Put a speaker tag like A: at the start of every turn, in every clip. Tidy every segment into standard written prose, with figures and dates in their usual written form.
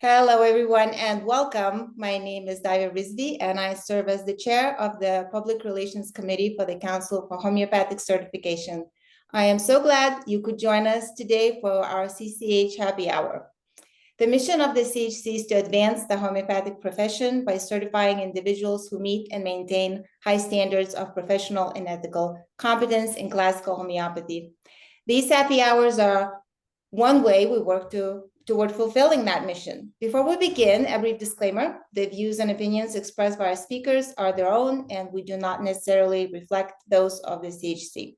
A: Hello, everyone, and welcome. My name is Daya Rizvi, and I serve as the chair of the Public Relations Committee for the Council for Homeopathic Certification. I am so glad you could join us today for our CCH Happy Hour. The mission of the CHC is to advance the homeopathic profession by certifying individuals who meet and maintain high standards of professional and ethical competence in classical homeopathy. These happy hours are one way we work toward fulfilling that mission. Before we begin, a brief disclaimer: the views and opinions expressed by our speakers are their own, and we do not necessarily reflect those of the CHC.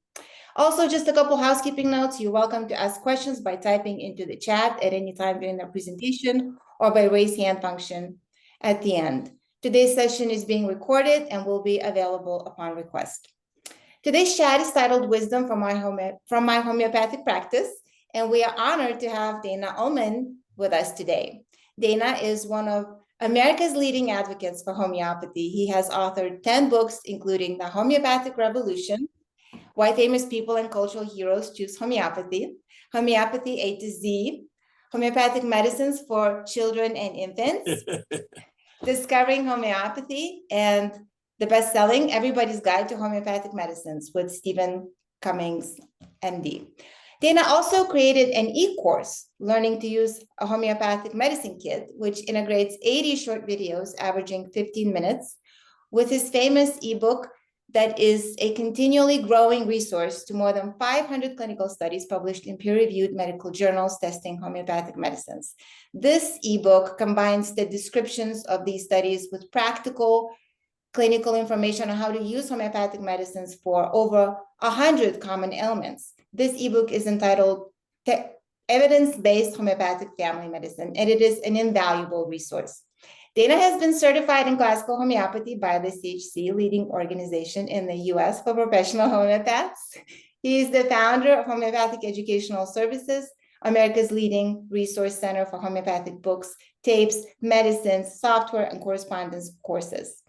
A: Also, just a couple housekeeping notes. You're welcome to ask questions by typing into the chat at any time during the presentation or by raise hand function at the end. Today's session is being recorded and will be available upon request. Today's chat is titled Wisdom from my Homeopathic Practice, and we are honored to have Dana Ullman with us today. Dana is one of America's leading advocates for homeopathy. He has authored 10 books, including The Homeopathic Revolution, Why Famous People and Cultural Heroes Choose Homeopathy, Homeopathy A-Z, Homeopathic Medicines for Children and Infants, Discovering Homeopathy, and the best-selling Everybody's Guide to Homeopathic Medicines with Stephen Cummings, MD. Dana also created an e-course, Learning to Use a Homeopathic Medicine Kit, which integrates 80 short videos averaging 15 minutes with his famous ebook that is a continually growing resource to more than 500 clinical studies published in peer-reviewed medical journals testing homeopathic medicines. This ebook combines the descriptions of these studies with practical clinical information on how to use homeopathic medicines for over 100 common ailments. This ebook is entitled Evidence-Based Homeopathic Family Medicine, and it is an invaluable resource. Dana has been certified in classical homeopathy by the CHC, leading organization in the US for professional homeopaths. He is the founder of Homeopathic Educational Services, America's leading resource center for homeopathic books, tapes, medicines, software, and correspondence courses.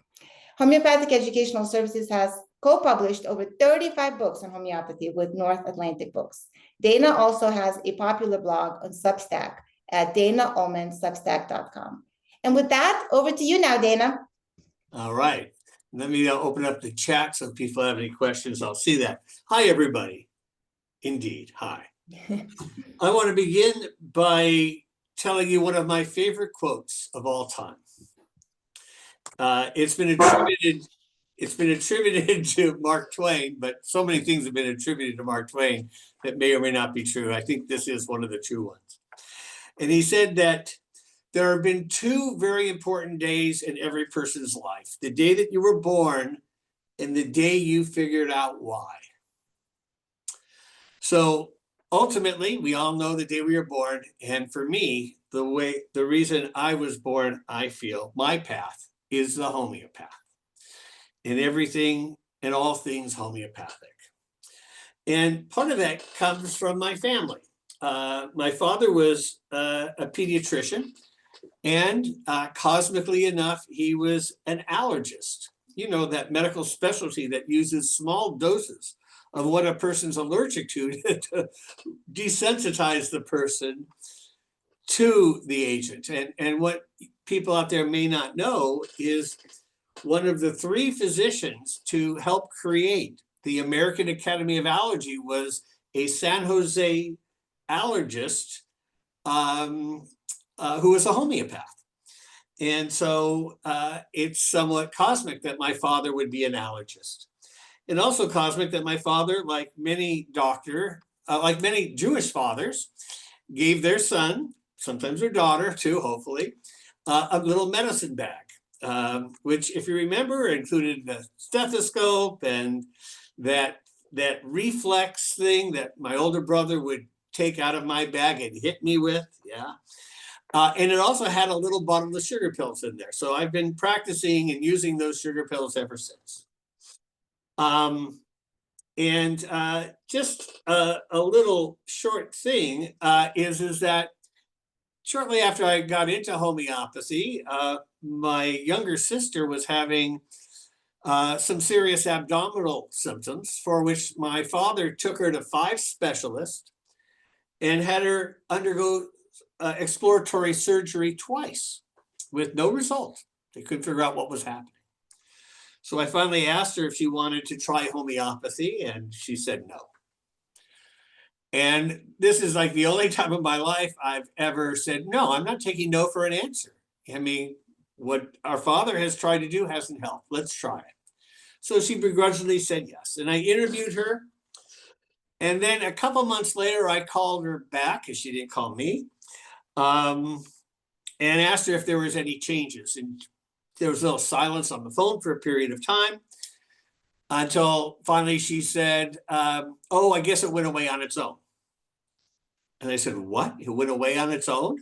A: Homeopathic Educational Services has co-published over 35 books on homeopathy with North Atlantic Books. Dana also has a popular blog on Substack at danaullmansubstack.com. And with that, over to you now, Dana.
B: All right. Let me open up the chat so if people have any questions, I'll see that. Hi, everybody. Indeed, hi. I want to begin by telling you one of my favorite quotes of all time. It's been attributed to Mark Twain, but so many things have been attributed to Mark Twain that may or may not be true. I think this is one of the true ones. And he said that there have been two very important days in every person's life: the day that you were born and the day you figured out why. So ultimately, we all know the day we were born. And for me, the reason I was born, I feel my path is the homeopath. And everything and all things homeopathic. And part of that comes from my family. My father was a pediatrician, and cosmically enough, he was an allergist. You know, that medical specialty that uses small doses of what a person's allergic to desensitize the person to the agent. And what people out there may not know is one of the three physicians to help create the American Academy of Allergy was a San Jose allergist who was a homeopath. And so it's somewhat cosmic that my father would be an allergist. And also cosmic that my father, like many Jewish fathers, gave their son, sometimes their daughter too, hopefully, a little medicine bag. Which, if you remember, included the stethoscope and that reflex thing that my older brother would take out of my bag and hit me with. Yeah. And it also had a little bottle of sugar pills in there. So I've been practicing and using those sugar pills ever since. Just a little short thing is that shortly after I got into homeopathy, my younger sister was having some serious abdominal symptoms, for which my father took her to 5 specialists and had her undergo exploratory surgery twice with no result. They couldn't figure out what was happening. So I finally asked her if she wanted to try homeopathy, and she said no. And this is like the only time in my life I've ever said, no, I'm not taking no for an answer. I mean, what our father has tried to do hasn't helped. Let's try it. So she begrudgingly said yes. And I interviewed her. And then a couple months later, I called her back, because she didn't call me, and asked her if there was any changes. And there was a little silence on the phone for a period of time, until finally she said, oh, I guess it went away on its own. And I said, what? It went away on its own?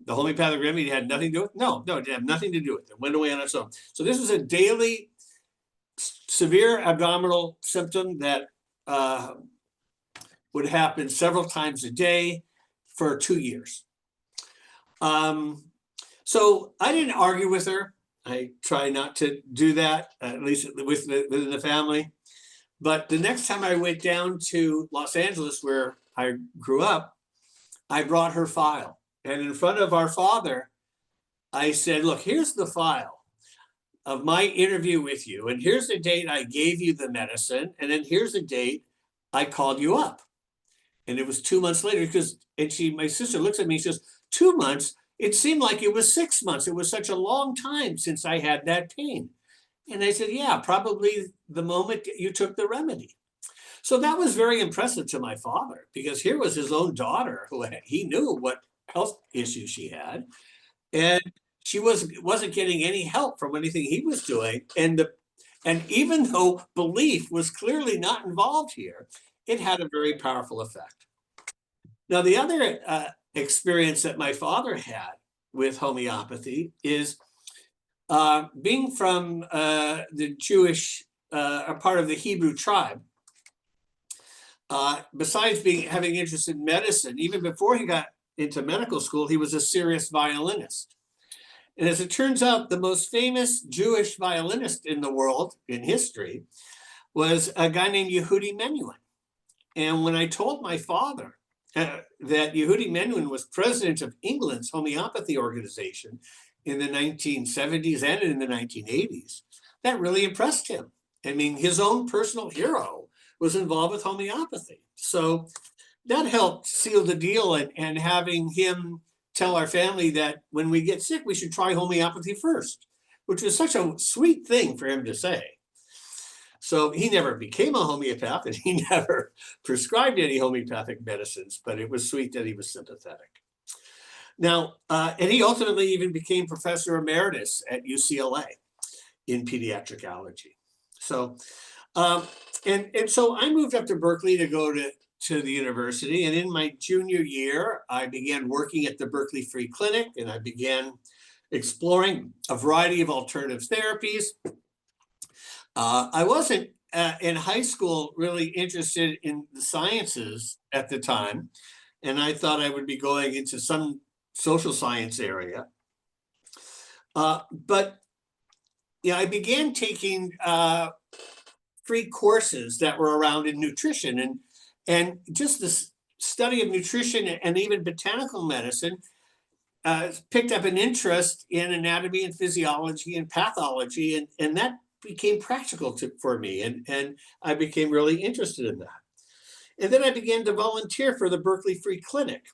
B: The homeopathic remedy had nothing to do with it? No, it didn't have nothing to do with it. It went away on its own. So this was a daily severe abdominal symptom that would happen several times a day for 2 years. So I didn't argue with her. I try not to do that, at least within the family. But the next time I went down to Los Angeles, where I grew up, I brought her file. And in front of our father, I said, look, here's the file of my interview with you. And here's the date I gave you the medicine. And then here's the date I called you up. And it was 2 months later, because, and my sister looks at me and says, 2 months? It seemed like it was 6 months. It was such a long time since I had that pain. And I said, yeah, probably the moment you took the remedy. So that was very impressive to my father, because here was his own daughter who he knew what health issues she had. And she wasn't getting any help from anything he was doing. And even though belief was clearly not involved here, it had a very powerful effect. Now, the other experience that my father had with homeopathy is being from the Jewish, a part of the Hebrew tribe. Besides having interest in medicine, even before he got into medical school, he was a serious violinist. And as it turns out, the most famous Jewish violinist in the world, in history, was a guy named Yehudi Menuhin. And when I told my father that Yehudi Menuhin was president of England's homeopathy organization in the 1970s and in the 1980s, that really impressed him. I mean, his own personal hero was involved with homeopathy. So that helped seal the deal, and having him tell our family that when we get sick, we should try homeopathy first, which was such a sweet thing for him to say. So he never became a homeopath, and he never prescribed any homeopathic medicines, but it was sweet that he was sympathetic. Now, and he ultimately even became professor emeritus at UCLA in pediatric allergy. So, and so I moved up to Berkeley to go to the university. And in my junior year, I began working at the Berkeley Free Clinic, and I began exploring a variety of alternative therapies. I wasn't in high school really interested in the sciences at the time, and I thought I would be going into some social science area. But yeah, I began taking free courses that were around in nutrition, and just the study of nutrition and even botanical medicine picked up an interest in anatomy and physiology and pathology, and that became practical for me, and I became really interested in that. And then I began to volunteer for the Berkeley Free Clinic,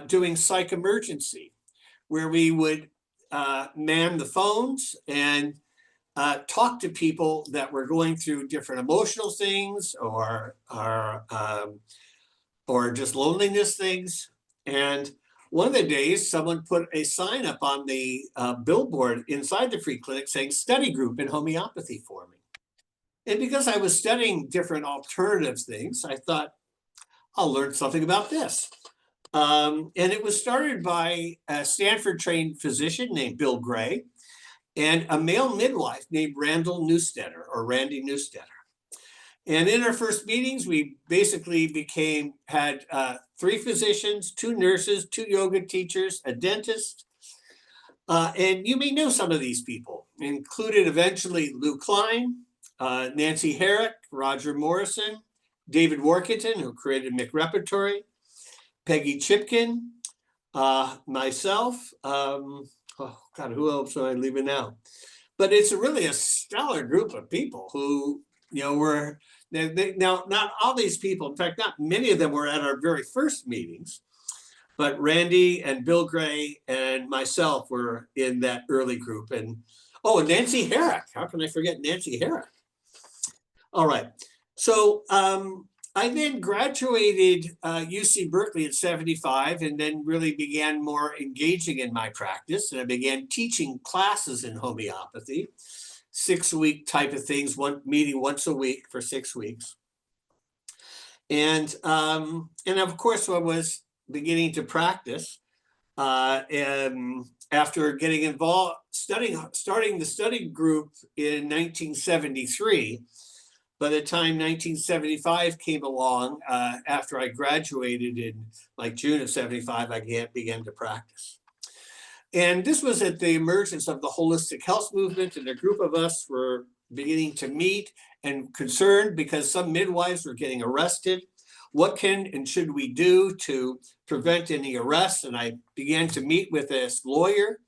B: doing psych emergency, where we would man the phones and talk to people that were going through different emotional things or just loneliness things. And one of the days, someone put a sign up on the billboard inside the free clinic saying study group in homeopathy for me. And because I was studying different alternative things, I thought, I'll learn something about this. And it was started by a Stanford-trained physician named Bill Gray and a male midwife named Randy Neustetter. And in our first meetings, we basically had 3 physicians, 2 nurses, 2 yoga teachers, a dentist. And you may know some of these people, included eventually Lou Klein, Nancy Herrick, Roger Morrison, David Workington, who created McRepertory, Peggy Chipkin, myself, oh God, who else am I leaving out? But it's really a stellar group of people who, were, now, not all these people, in fact, not many of them were at our very first meetings, but Randy and Bill Gray and myself were in that early group. And, oh, and Nancy Herrick. How can I forget Nancy Herrick? All right. So I then graduated UC Berkeley at 75 and then really began more engaging in my practice. And I began teaching classes in homeopathy, 6-week type of things, one meeting once a week for 6 weeks. And of course, I was beginning to practice and after getting involved, starting the study group in 1973. By the time 1975 came along, after I graduated in like June of 75, I began to practice. And this was at the emergence of the holistic health movement, and a group of us were beginning to meet and concerned because some midwives were getting arrested. What can and should we do to prevent any arrests? And I began to meet with this lawyer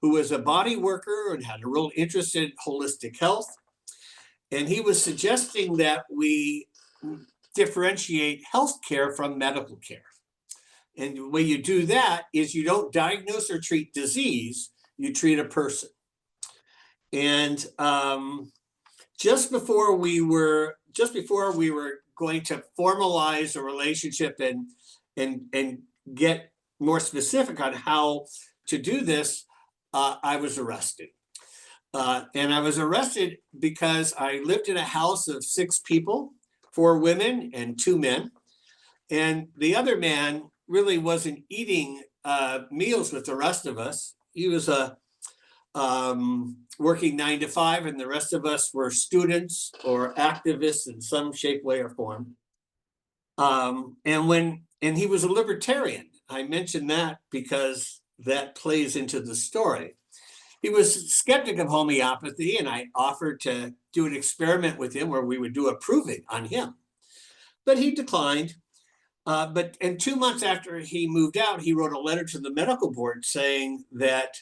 B: who was a body worker and had a real interest in holistic health. And he was suggesting that we differentiate healthcare from medical care. And the way you do that is you don't diagnose or treat disease, you treat a person. And just before we were going to formalize a relationship and get more specific on how to do this, I was arrested. And I was arrested because I lived in a house of 6 people, 4 women and 2 men. And the other man really wasn't eating meals with the rest of us. He was working 9 to 5, and the rest of us were students or activists in some shape, way, or form. And he was a libertarian. I mentioned that because that plays into the story. He was a skeptic of homeopathy, and I offered to do an experiment with him where we would do a proving on him. But he declined. And 2 months after he moved out, he wrote a letter to the medical board saying that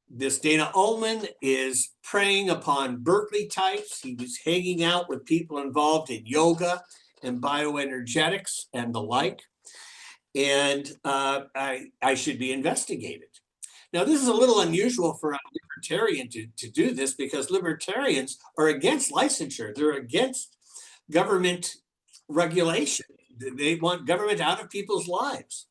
B: this Dana Ullman is preying upon Berkeley types. He was hanging out with people involved in yoga and bioenergetics and the like. And I should be investigated. Now, this is a little unusual for a libertarian to do this because libertarians are against licensure. They're against government regulation. They want government out of people's lives.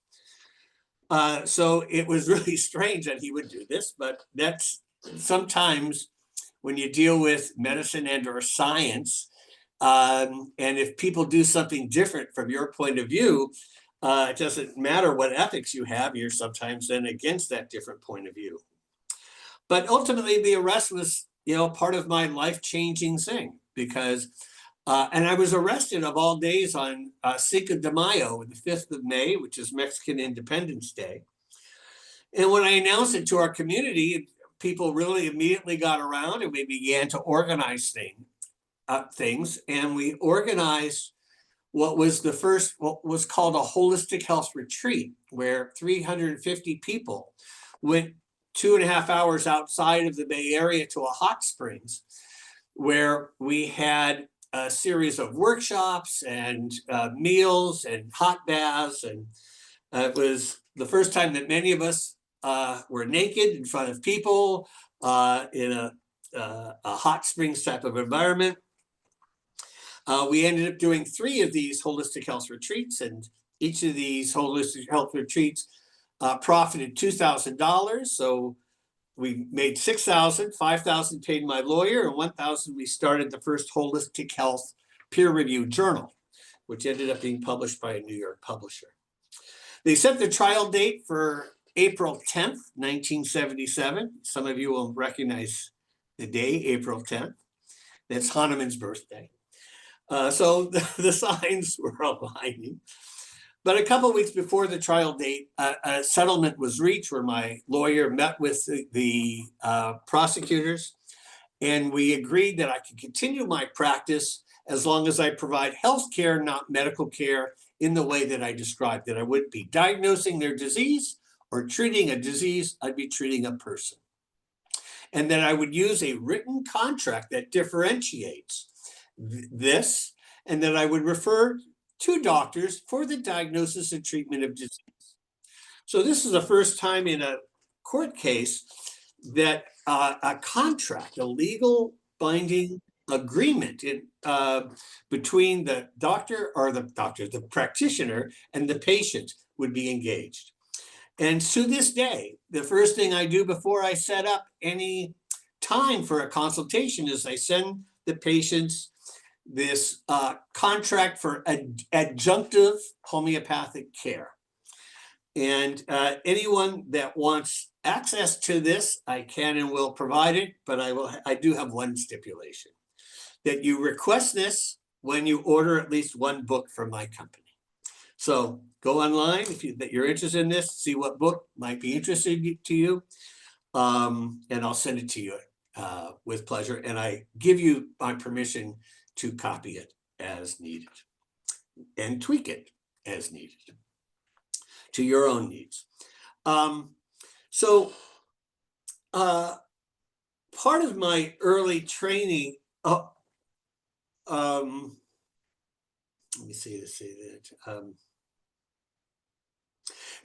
B: So it was really strange that he would do this, but that's sometimes when you deal with medicine and or science, and if people do something different from your point of view, it doesn't matter what ethics you have, you're sometimes then against that different point of view. But ultimately, the arrest was, part of my life-changing thing because, and I was arrested of all days on Cinco de Mayo, the 5th of May, which is Mexican Independence Day. And when I announced it to our community, people really immediately got around and we began to organize things. And we organized what was called a holistic health retreat, where 350 people went 2.5 hours outside of the Bay Area to a hot springs, where we had a series of workshops and meals and hot baths. And it was the first time that many of us were naked in front of people in a hot springs type of environment. We ended up doing 3 of these holistic health retreats, and each of these holistic health retreats profited $2,000. So we made $6,000, $5,000 paid my lawyer, and $1,000 we started the first holistic health peer-reviewed journal, which ended up being published by a New York publisher. They set the trial date for April 10th, 1977. Some of you will recognize the day, April 10th. That's Hahnemann's birthday. So the signs were aligning. But a couple of weeks before the trial date, a settlement was reached where my lawyer met with the prosecutors, and we agreed that I could continue my practice as long as I provide health care, not medical care, in the way that I described, that I wouldn't be diagnosing their disease or treating a disease, I'd be treating a person. And then I would use a written contract that differentiates this, and then I would refer to doctors for the diagnosis and treatment of disease. So this is the first time in a court case that a contract, a legal binding agreement between the doctor or the practitioner and the patient would be engaged. And to this day, the first thing I do before I set up any time for a consultation is I send the patients this contract for adjunctive homeopathic care. And anyone that wants access to this, I can and will provide it, but I do have one stipulation, that you request this when you order at least one book from my company. So go online if you're interested in this, see what book might be interesting to you, and I'll send it to you with pleasure. And I give you my permission to copy it as needed and tweak it as needed to your own needs. So part of my early training, let me see that.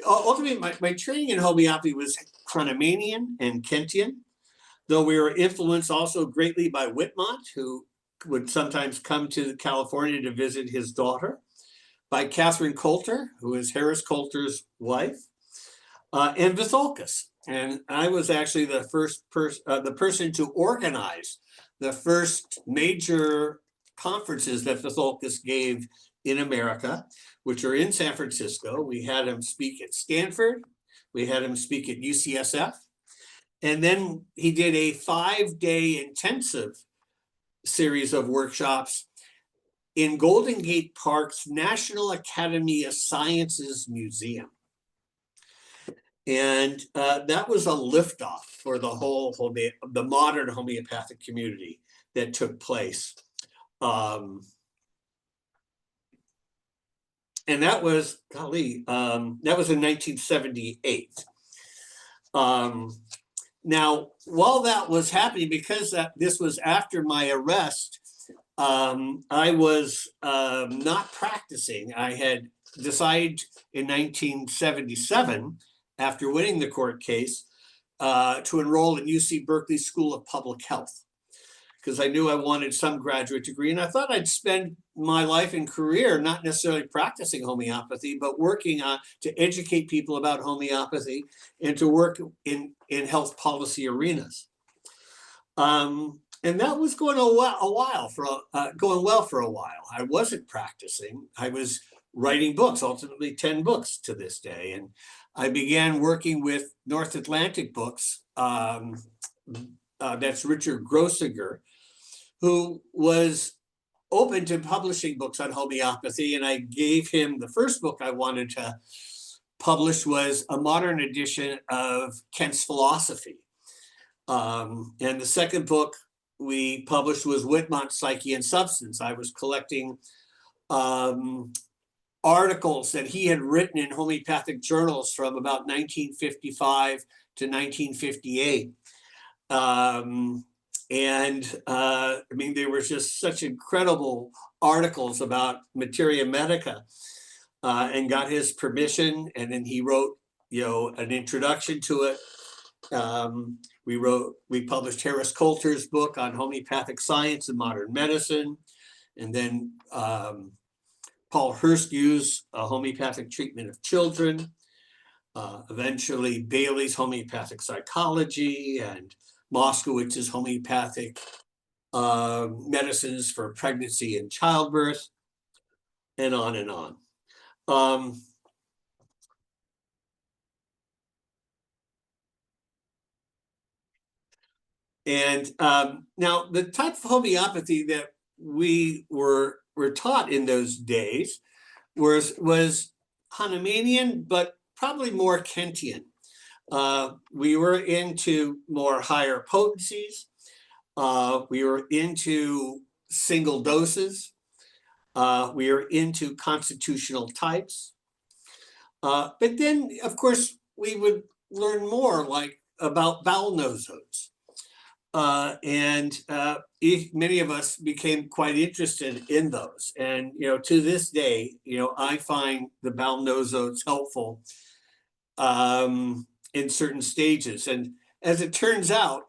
B: Ultimately, my training in homeopathy was Hahnemannian and Kentian, though we were influenced also greatly by Whitmont, who would sometimes come to California to visit his daughter, by Catherine Coulter, who is Harris Coulter's wife, and Vitholcus. And I was actually the person to organize the first major conferences that Vitholcus gave in America, which are in San Francisco. We had him speak at Stanford. We had him speak at UCSF. And then he did a 5-day intensive series of workshops in Golden Gate Park's National Academy of Sciences Museum. And that was a liftoff for the whole the modern homeopathic community that took place. And that was, golly, that was in 1978. Now, while that was happening, because this was after my arrest, I was not practicing. I had decided in 1977, after winning the court case, to enroll at UC Berkeley School of Public Health, because I knew I wanted some graduate degree. And I thought I'd spend my life and career not necessarily practicing homeopathy, but working to educate people about homeopathy and to work in health policy arenas. And that was going well for a while. I wasn't practicing. I was writing books, ultimately 10 books to this day. And I began working with North Atlantic Books. That's Richard Grossinger, who was open to publishing books on homeopathy. And I gave him the first book I wanted to publish was a modern edition of Kant's Philosophy. And the second book we published was Whitmont's Psyche and Substance. I was collecting articles that he had written in homeopathic journals from about 1955 to 1958. I mean, they were just such incredible articles about materia medica, and got his permission. And then he wrote, an introduction to it. We published Harris Coulter's book on homeopathic science and modern medicine. And then Paul Hurstew's homeopathic treatment of children. Eventually Bailey's homeopathic psychology, and Moskowitz's homeopathic medicines for pregnancy and childbirth, and on and on. Now the type of homeopathy that we were taught in those days was Hahnemannian, but probably more Kentian. We were into more higher potencies. We were into single doses. We were into constitutional types. But then, of course, we would learn more like about bowel nosodes. Many of us became quite interested in those. And, to this day, I find the bowel nosodes helpful in certain stages. And as it turns out,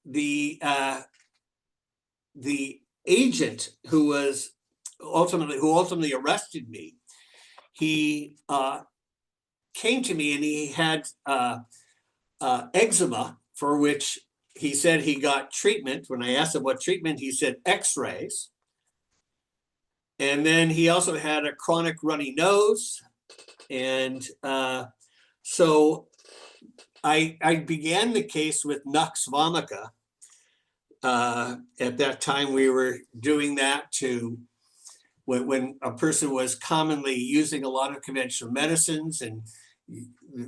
B: the agent who ultimately arrested me, he came to me and he had eczema, for which he said he got treatment. When I asked him what treatment, he said x-rays. And then he also had a chronic runny nose. And so I began the case with nux vomica. At that time, we were doing that when a person was commonly using a lot of conventional medicines and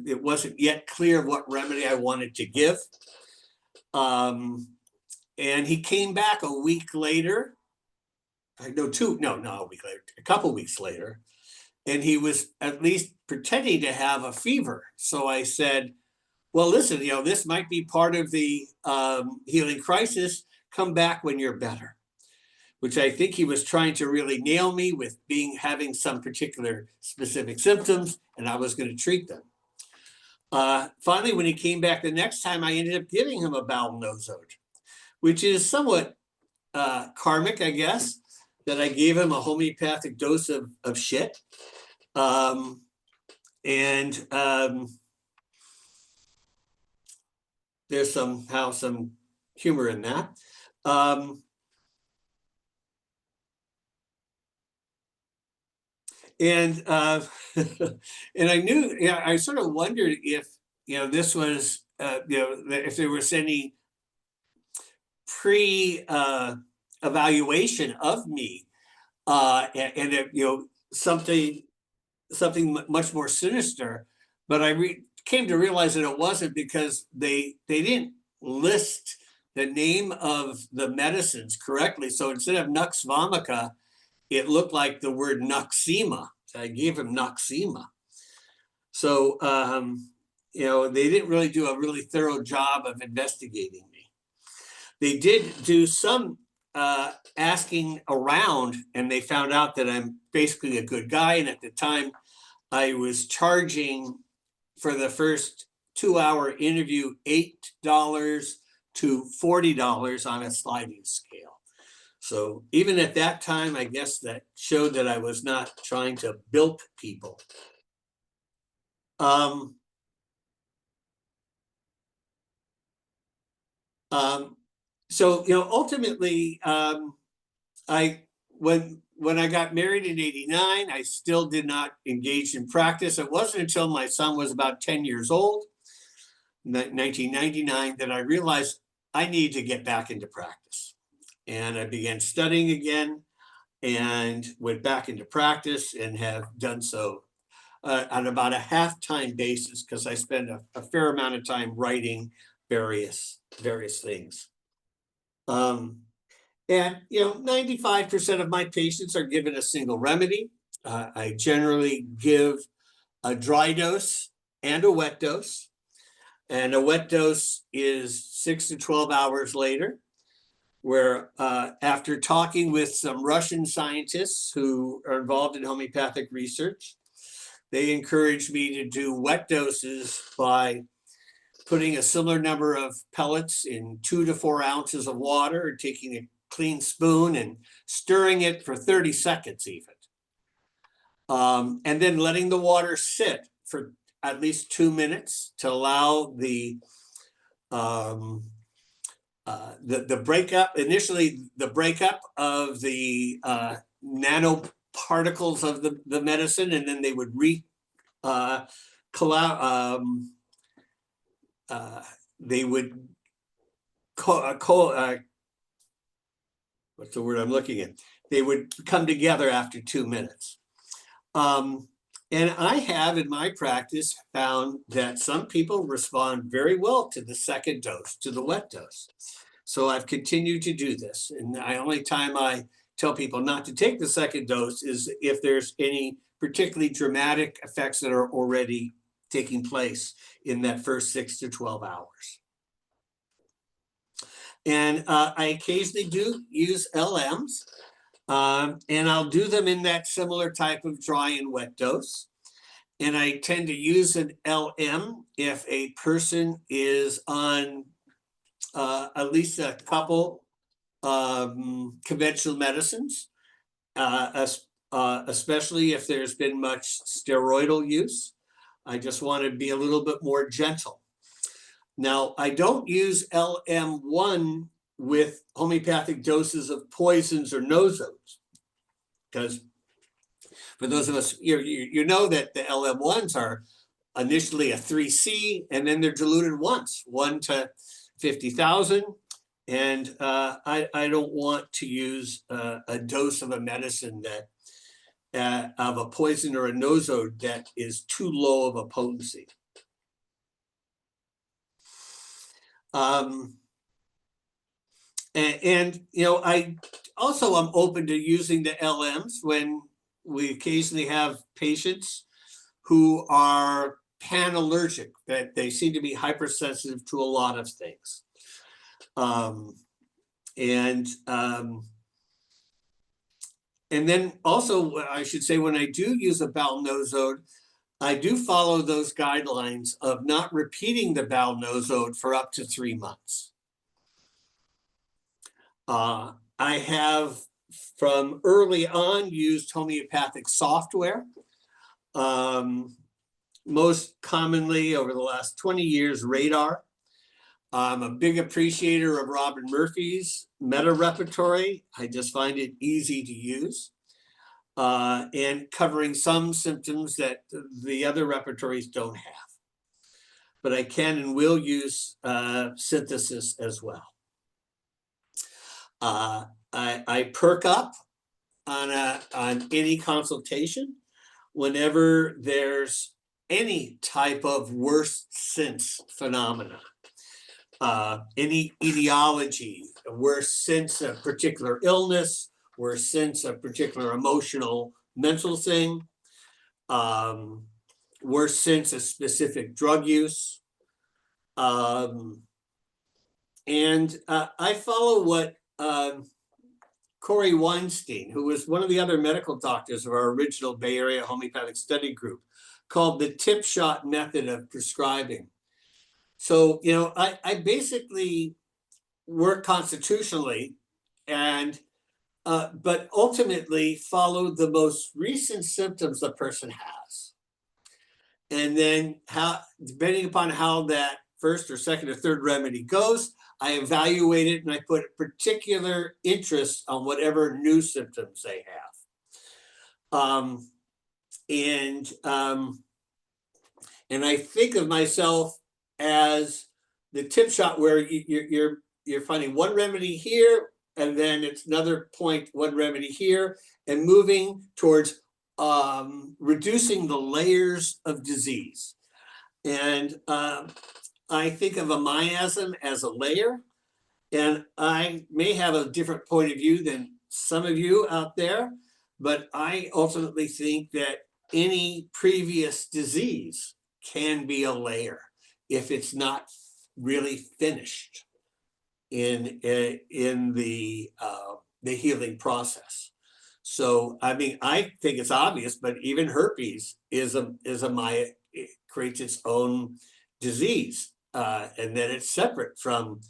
B: it wasn't yet clear what remedy I wanted to give. And he came back a week later. Not a week later, a couple weeks later. And he was at least pretending to have a fever. So I said, well, listen, this might be part of the healing crisis. Come back when you're better. Which I think he was trying to really nail me with having some particular specific symptoms, and I was going to treat them. Finally, when he came back the next time, I ended up giving him a bowel nosode, which is somewhat karmic, I guess, that I gave him a homeopathic dose of shit. There's somehow some humor in that. And I knew, I sort of wondered if, this was, if there was any evaluation of me, and if, something much more sinister. But I came to realize that it wasn't, because they didn't list the name of the medicines correctly. So instead of nux vomica, it looked like the word Noxema. So I gave him Noxema. So, they didn't really do a really thorough job of investigating me. They did do some asking around, and they found out that I'm basically a good guy. And at the time, I was charging for the first 2-hour interview $8 to $40 on a sliding scale. So even at that time, I guess that showed that I was not trying to bilk people. Ultimately, when I got married in '89, I still did not engage in practice. It wasn't until my son was about 10 years old, 1999, that I realized I needed to get back into practice. And I began studying again and went back into practice, and have done so on about a half-time basis, because I spend a fair amount of time writing various things. And 95% of my patients are given a single remedy. I generally give a dry dose and a wet dose. And a wet dose is 6 to 12 hours later, where after talking with some Russian scientists who are involved in homeopathic research, they encouraged me to do wet doses by putting a similar number of pellets in 2 to 4 ounces of water, and taking a clean spoon and stirring it for 30 seconds even. And then letting the water sit for at least 2 minutes to allow the breakup, initially the breakup of the nanoparticles of the medicine, and then they would what's the word I'm looking at? They would come together after 2 minutes. And I have, in my practice, found that some people respond very well to the second dose, to the wet dose. So I've continued to do this. And the only time I tell people not to take the second dose is if there's any particularly dramatic effects that are already taking place in that first 6 to 12 hours. And I occasionally do use LMs, and I'll do them in that similar type of dry and wet dose. And I tend to use an LM if a person is on at least a couple conventional medicines, especially if there's been much steroidal use. I just want to be a little bit more gentle. Now, I don't use LM1 with homeopathic doses of poisons or nosodes, because for those of us, you know that the LM1s are initially a 3C, and then they're diluted once, 1 to 50,000. And I don't want to use a dose of a medicine that of a poison or a nosode that is too low of a potency. And you know, I also am open to using the LMs when we occasionally have patients who are pan-allergic, that they seem to be hypersensitive to a lot of things. And then also, I should say, when I do use a bowel nosode, I do follow those guidelines of not repeating the bowel nosode for up to 3 months. I have from early on used homeopathic software. Most commonly over the last 20 years, Radar. I'm a big appreciator of Robin Murphy's meta repertory. I just find it easy to use, and covering some symptoms that the other repertories don't have. But I can and will use synthesis as well. I perk up on any consultation whenever there's any type of worst sense phenomena, any etiology, a worst sense of particular illness, worst sense of particular emotional, mental thing, worst sense of specific drug use. And I follow what Corey Weinstein, who was one of the other medical doctors of our original Bay Area Homeopathic Study Group, called the tip shot method of prescribing. So, you know, I basically work constitutionally, and but ultimately follow the most recent symptoms the person has. And then how, depending upon how that first or second or third remedy goes, I evaluate it and I put particular interest on whatever new symptoms they have. And I think of myself as the tip shot, where you're finding one remedy here, and then it's another point, one remedy here, and moving towards reducing the layers of disease. And I think of a miasm as a layer, and I may have a different point of view than some of you out there, but I ultimately think that any previous disease can be a layer if it's not really finished in the healing process. So, I mean, I think it's obvious, but even herpes is a it creates its own disease, and then it's separate from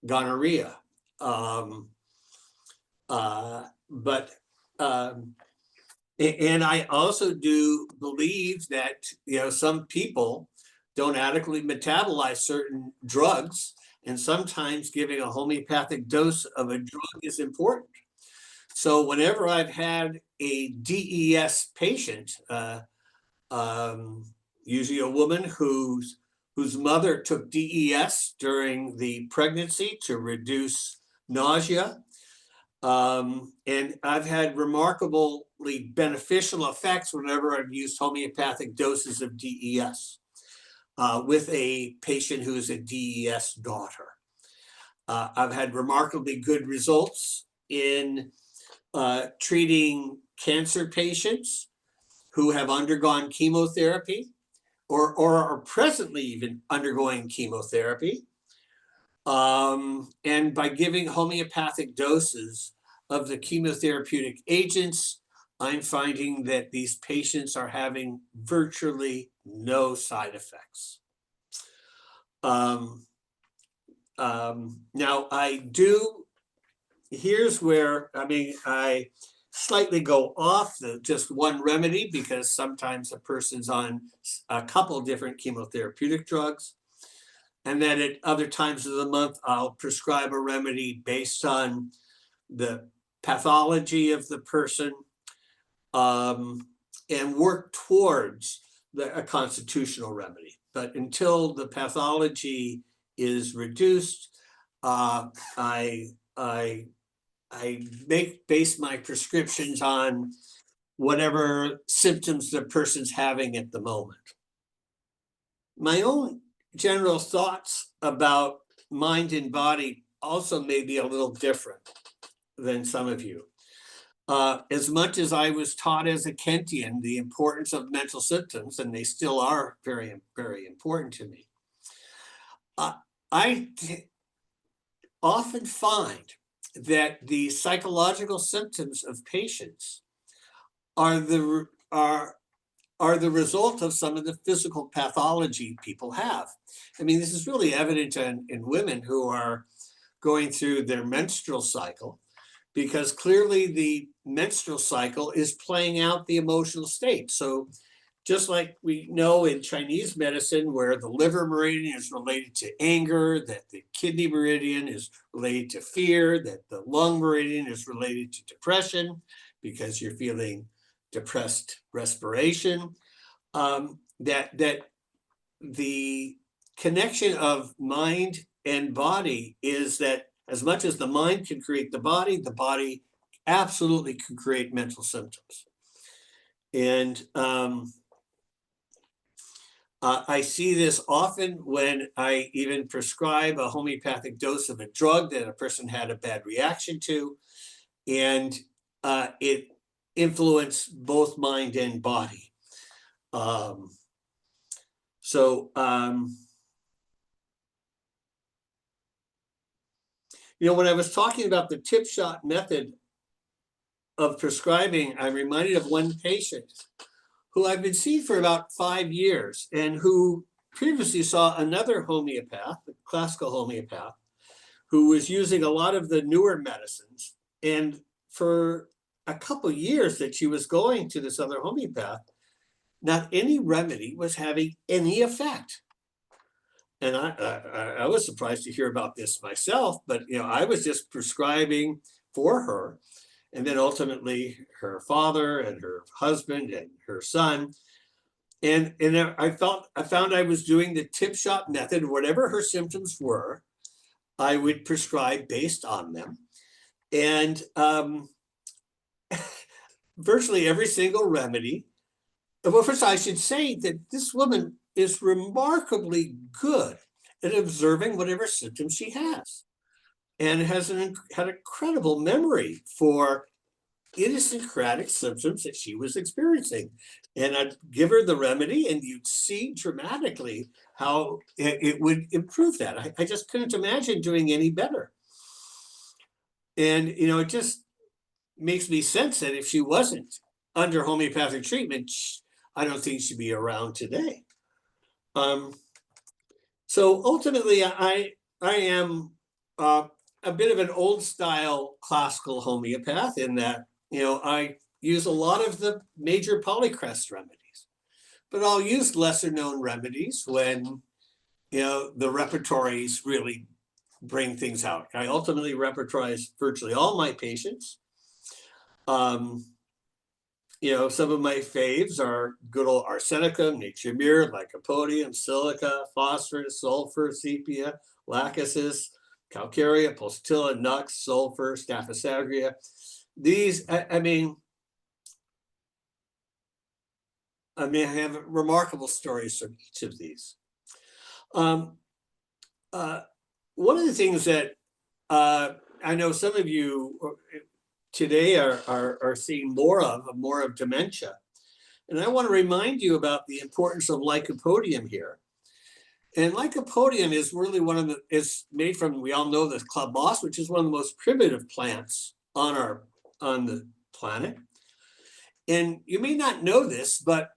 B: gonorrhea. And I also do believe that, you know, some people don't adequately metabolize certain drugs, and sometimes giving a homeopathic dose of a drug is important. So whenever I've had a DES patient, usually a woman whose mother took DES during the pregnancy to reduce nausea, and I've had remarkably beneficial effects whenever I've used homeopathic doses of DES with a patient who is a DES daughter. I've had remarkably good results in treating cancer patients who have undergone chemotherapy or are presently even undergoing chemotherapy. And by giving homeopathic doses of the chemotherapeutic agents, I'm finding that these patients are having virtually no side effects. Now here's where, I slightly go off just one remedy, because sometimes a person's on a couple different chemotherapeutic drugs. And then at other times of the month, I'll prescribe a remedy based on the pathology of the person, and work towards a constitutional remedy. But until the pathology is reduced, I base my prescriptions on whatever symptoms the person's having at the moment. My own general thoughts about mind and body also may be a little different than some of you. As much as I was taught as a Kentian the importance of mental symptoms, and they still are very, very important to me, I often find that the psychological symptoms of patients are the result of some of the physical pathology people have. This is really evident in women who are going through their menstrual cycle, because clearly the menstrual cycle is playing out the emotional state. So just like we know in Chinese medicine, where the liver meridian is related to anger, that the kidney meridian is related to fear, that the lung meridian is related to depression, because you're feeling depressed respiration, that the connection of mind and body is that as much as the mind can create the body absolutely can create mental symptoms. And I see this often when I even prescribe a homeopathic dose of a drug that a person had a bad reaction to, and it influenced both mind and body. When I was talking about the tip shot method of prescribing, I'm reminded of one patient who I've been seeing for about 5 years, and who previously saw another homeopath, a classical homeopath, who was using a lot of the newer medicines. And for a couple years that she was going to this other homeopath, not any remedy was having any effect. And I was surprised to hear about this myself, but I was just prescribing for her. And then ultimately her father and her husband and her son. And I found I was doing the tip shot method. Whatever her symptoms were, I would prescribe based on them. And virtually every single remedy. Well, first I should say that this woman is remarkably good at observing whatever symptoms she has, and had an incredible memory for idiosyncratic symptoms that she was experiencing. And I'd give her the remedy, and you'd see dramatically how it would improve that. I just couldn't imagine doing any better. And, it just makes me sense that if she wasn't under homeopathic treatment, I don't think she'd be around today. So ultimately, I am a bit of an old style classical homeopath, in that, I use a lot of the major polycrest remedies, but I'll use lesser known remedies when, the repertories really bring things out. I ultimately repertorize virtually all my patients. Some of my faves are good old arsenicum, nitromyr, lycopodium, silica, phosphorus, sulfur, sepia, lachesis, calcarea, pulsatilla, nux, sulfur, staphysagria. These, I have remarkable stories from each of these. One of the things that I know some of you today are seeing more of dementia. And I want to remind you about the importance of lycopodium here. And lycopodium is really is made from, we all know this club moss, which is one of the most primitive plants on the planet. And you may not know this, but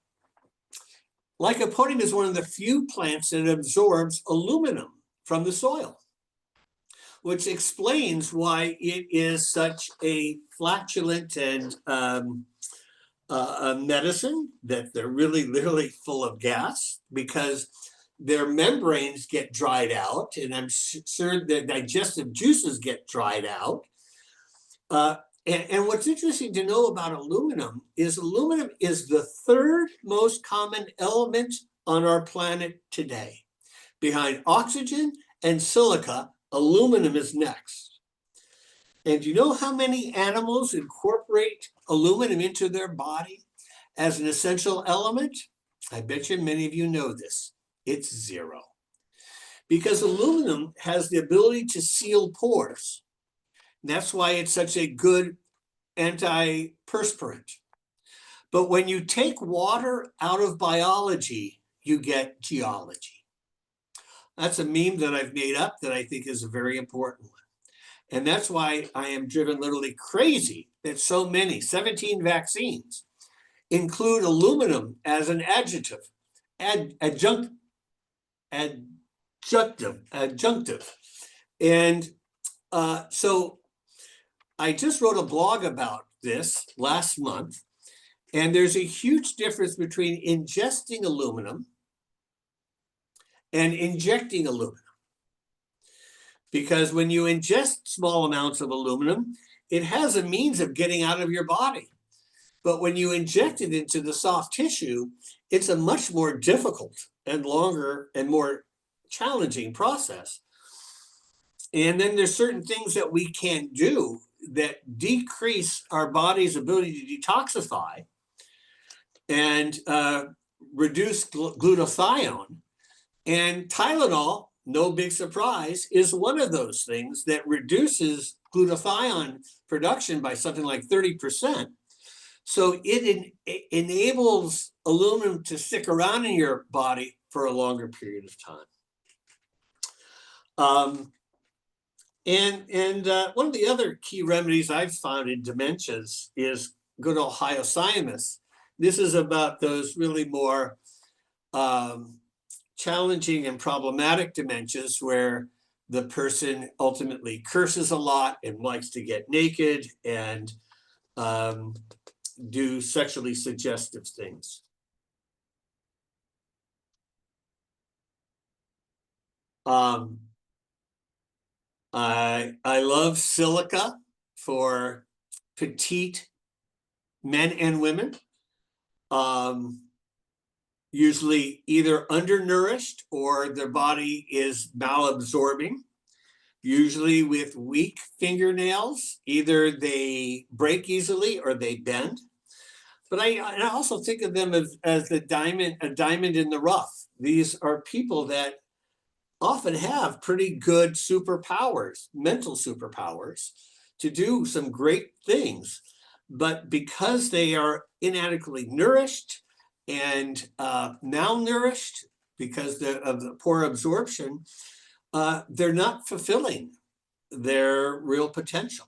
B: lycopodium is one of the few plants that absorbs aluminum from the soil, which explains why it is such a flatulent and a medicine, that they're really literally full of gas, because their membranes get dried out, and I'm sure their digestive juices get dried out. And what's interesting to know about aluminum is the third most common element on our planet today. Behind oxygen and silica, aluminum is next. And do you know how many animals incorporate aluminum into their body as an essential element? I bet you many of you know this. It's 0. Because aluminum has the ability to seal pores. That's why it's such a good antiperspirant. But when you take water out of biology, you get geology. That's a meme that I've made up that I think is a very important one. And that's why I am driven literally crazy that so many, 17 vaccines, include aluminum as an adjunctive. And so I just wrote a blog about this last month, and there's a huge difference between ingesting aluminum and injecting aluminum. Because when you ingest small amounts of aluminum, it has a means of getting out of your body. But when you inject it into the soft tissue, it's a much more difficult and longer and more challenging process. And then there's certain things that we can do that decrease our body's ability to detoxify and reduce glutathione. And Tylenol, no big surprise, is one of those things that reduces glutathione production by something like 30%. So it enables aluminum to stick around in your body for a longer period of time. And one of the other key remedies I've found in dementias is good old hyoscyamus. This is about those really more challenging and problematic dementias where the person ultimately curses a lot and likes to get naked and do sexually suggestive things. I love silica for petite men and women. Usually either undernourished or their body is malabsorbing. Usually with weak fingernails, either they break easily or they bend. But I also think of them as a diamond in the rough. These are people that often have pretty good superpowers, mental superpowers, to do some great things. But because they are inadequately nourished and malnourished because of the poor absorption, they're not fulfilling their real potential.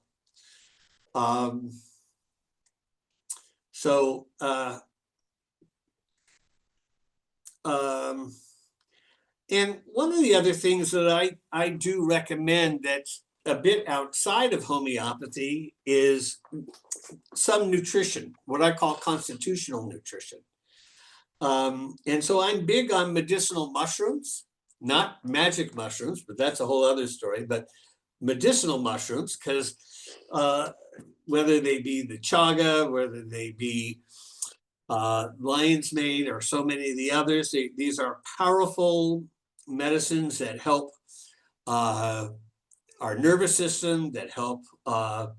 B: And one of the other things that I do recommend that's a bit outside of homeopathy is some nutrition, what I call constitutional nutrition. And so I'm big on medicinal mushrooms, not magic mushrooms, but that's a whole other story, but medicinal mushrooms, because whether they be the chaga, whether they be lion's mane or so many of the others, these are powerful medicines that help our nervous system, that help our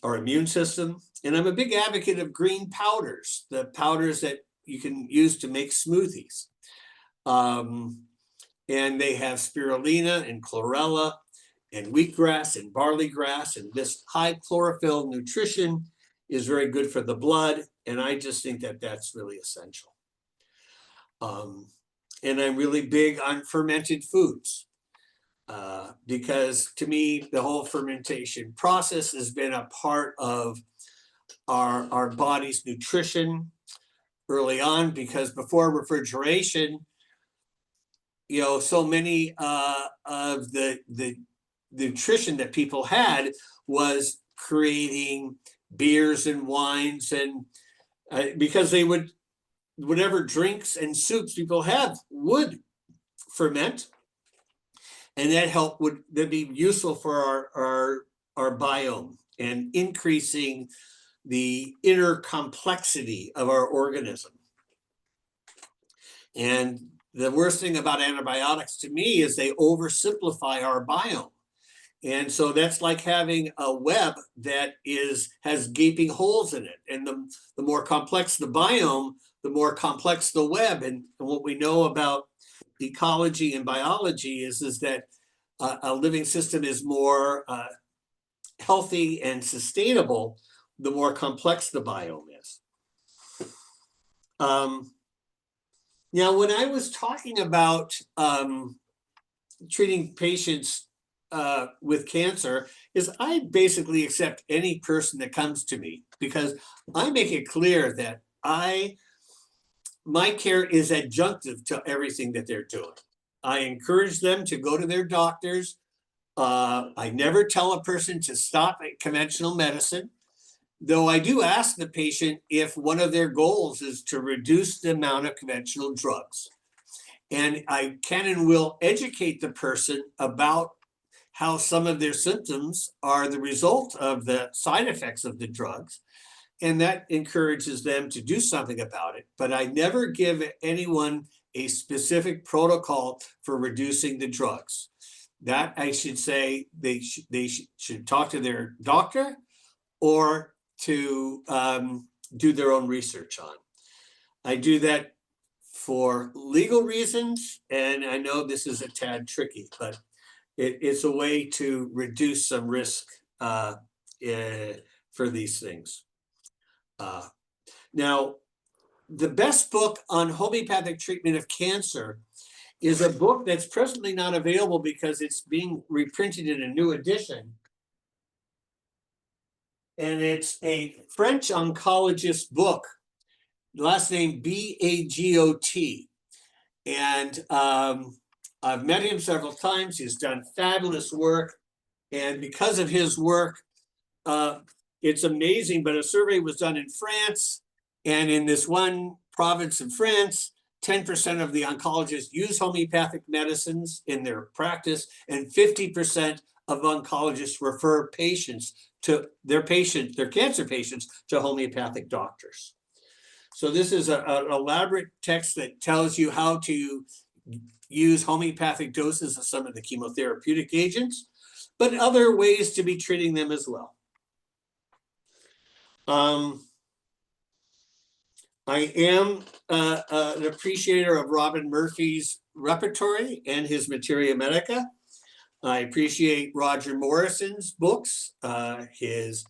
B: immune system. And I'm a big advocate of green powders, the powders that you can use to make smoothies. And they have spirulina and chlorella and wheatgrass and barley grass and this high chlorophyll nutrition is very good for the blood. And I just think that that's really essential. And I'm really big on fermented foods because to me, the whole fermentation process has been a part of our body's nutrition early on, because before refrigeration, so many of the nutrition that people had was creating beers and wines, and because they would, whatever drinks and soups people have would ferment, and that would be useful for our biome and increasing the inner complexity of our organism. And the worst thing about antibiotics to me is they oversimplify our biome. And so that's like having a web that has gaping holes in it. And the more complex the biome, the more complex the web. And what we know about ecology and biology is that a living system is more healthy and sustainable the more complex the biome is. Now, when I was talking about treating patients with cancer, is I basically accept any person that comes to me, because I make it clear that my care is adjunctive to everything that they're doing. I encourage them to go to their doctors. I never tell a person to stop at conventional medicine, though I do ask the patient if one of their goals is to reduce the amount of conventional drugs. And I can and will educate the person about how some of their symptoms are the result of the side effects of the drugs. And that encourages them to do something about it. But I never give anyone a specific protocol for reducing the drugs. That I should say they should talk to their doctor or to do their own research on. I do that for legal reasons, and I know this is a tad tricky, but it's a way to reduce some risk for these things. Now, the best book on homeopathic treatment of cancer is a book that's presently not available because it's being reprinted in a new edition. And it's a French oncologist book, last name B-A-G-O-T. And I've met him several times. He's done fabulous work. And because of his work, it's amazing, but a survey was done in France. And in this one province in France, 10% of the oncologists use homeopathic medicines in their practice, and 50% of oncologists refer their cancer patients to homeopathic doctors. So this is an elaborate text that tells you how to use homeopathic doses of some of the chemotherapeutic agents, but other ways to be treating them as well. I am an appreciator of Robin Murphy's repertory and his Materia Medica. I appreciate Roger Morrison's books, his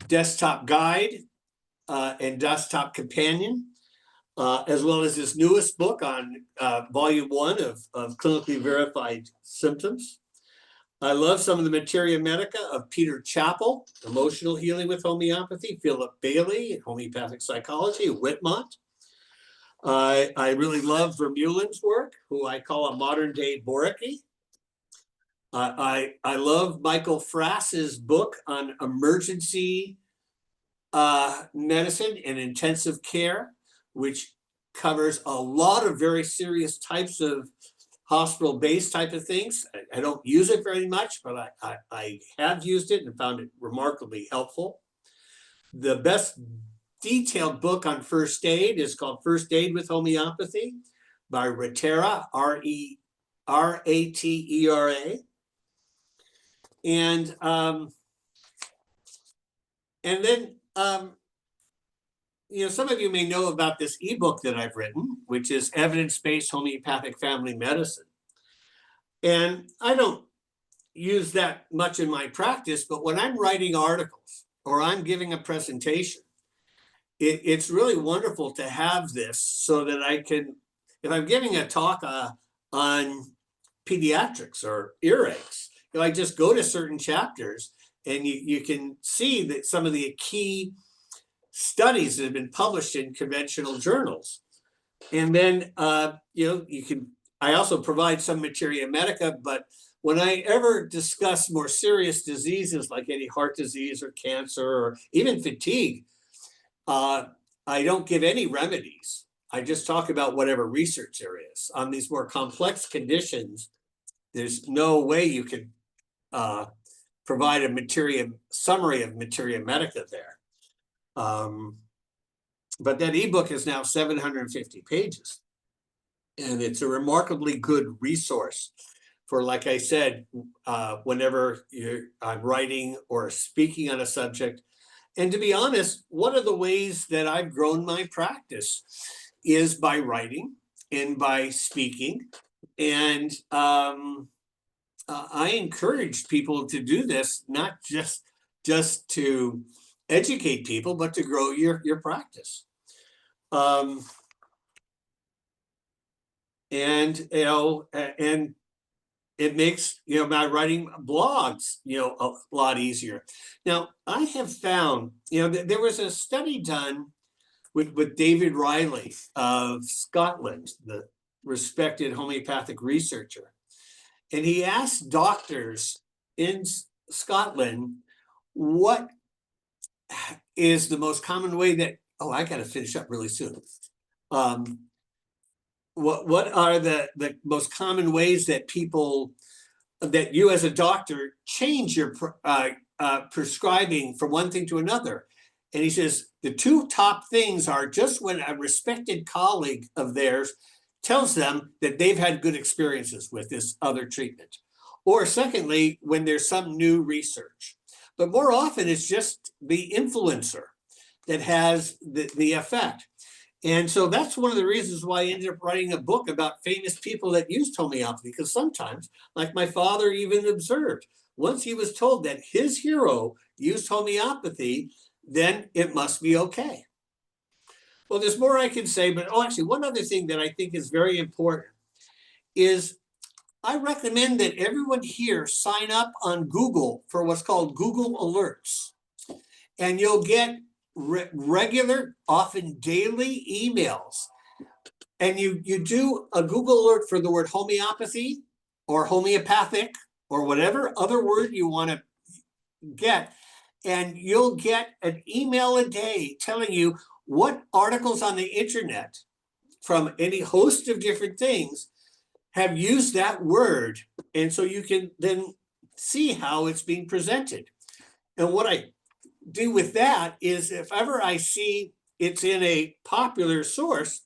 B: desktop guide and desktop companion, as well as his newest book on volume 1 of clinically verified symptoms. I love some of the Materia Medica of Peter Chappell, Emotional Healing with Homeopathy, Philip Bailey, Homeopathic Psychology, Whitmont. I really love Vermeulen's work, who I call a modern day Boricke. I love Michael Frass's book on emergency medicine and intensive care, which covers a lot of very serious types of hospital-based type of things. I don't use it very much, but I have used it and found it remarkably helpful. The best detailed book on first aid is called First Aid with Homeopathy by Ratera, R-A-T-E-R-A. And then, some of you may know about this ebook that I've written, which is Evidence-Based Homeopathic Family Medicine. And I don't use that much in my practice, but when I'm writing articles or I'm giving a presentation, it's really wonderful to have this so that I can, if I'm giving a talk on pediatrics or earaches, I just go to certain chapters and you can see that some of the key studies that have been published in conventional journals. And then, you can, I also provide some materia medica, but when I ever discuss more serious diseases like any heart disease or cancer or even fatigue, I don't give any remedies. I just talk about whatever research there is. On these more complex conditions, there's no way you could provide a summary of materia medica there. But that ebook is now 750 pages. And it's a remarkably good resource for, like I said, whenever I'm writing or speaking on a subject. And to be honest, one of the ways that I've grown my practice is by writing and by speaking. And I encourage people to do this, not just to educate people, but to grow your practice. And it makes, my writing blogs, a lot easier. Now, I have found, there was a study done with David Riley of Scotland, the respected homeopathic researcher. And he asked doctors in Scotland, what is the most common way that, I got to finish up really soon. What are the most common ways that that you as a doctor change your prescribing from one thing to another? And he says, the two top things are just when a respected colleague of theirs tells them that they've had good experiences with this other treatment. Or secondly, when there's some new research. But more often it's just the influencer that has the effect. And so that's one of the reasons why I ended up writing a book about famous people that used homeopathy, because sometimes, like my father even observed, once he was told that his hero used homeopathy, then it must be okay. Well, there's more I can say, but actually one other thing that I think is very important is I recommend that everyone here sign up on Google for what's called Google Alerts. And you'll get regular, often daily emails. And you do a Google alert for the word homeopathy or homeopathic or whatever other word you want to get. And you'll get an email a day telling you what articles on the internet from any host of different things have used that word. And so you can then see how it's being presented. And what I do with that is if ever I see it's in a popular source,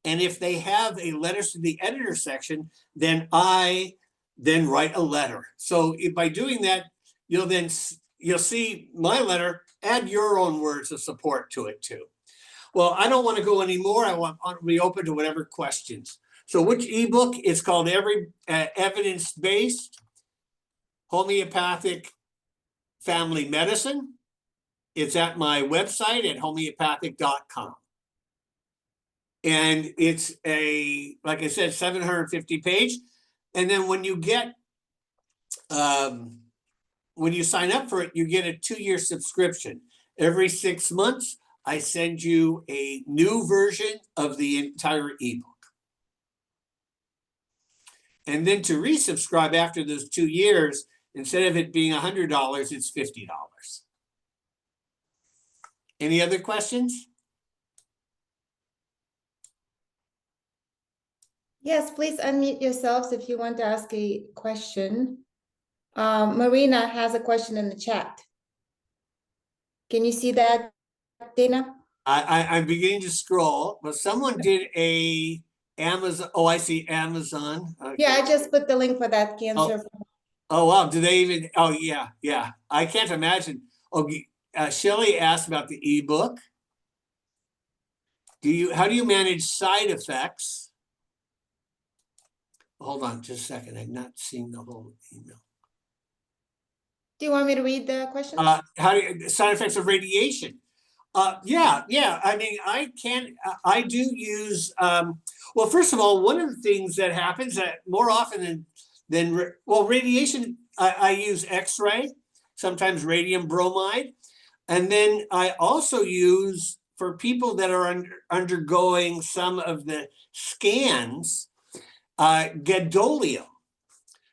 B: and if they have a letters to the editor section, then I then write a letter. So by doing that, you'll see my letter, add your own words of support to it too. Well, I don't want to go anymore. I want to be open to whatever questions. So which ebook? It's called Evidence-Based Homeopathic Family Medicine. It's at my website at homeopathic.com. And it's like I said, 750 page. And then when you get, when you sign up for it, you get a 2-year subscription. Every 6 months, I send you a new version of the entire ebook. And then to resubscribe after those 2 years, instead of it being $100, it's $50. Any other questions?
A: Yes, please unmute yourselves if you want to ask a question. Marina has a question in the chat. Can you see that, Dana?
B: I'm beginning to scroll, but someone did a Amazon. Oh, I see Amazon. Okay.
A: Yeah, I just put the link for that cancer.
B: Oh, wow. Do they even? Oh, yeah. Yeah. I can't imagine. Okay. Shelley asked about the ebook. How do you manage side effects? Hold on just a second. I'm not seeing the whole email.
A: Do you want me to read the questions?
B: Side effects of radiation. Yeah. I mean, I do use, well, first of all, one of the things that happens that more often than radiation, I use X-ray, sometimes radium bromide. And then I also use, for people that are undergoing some of the scans, gadolinium,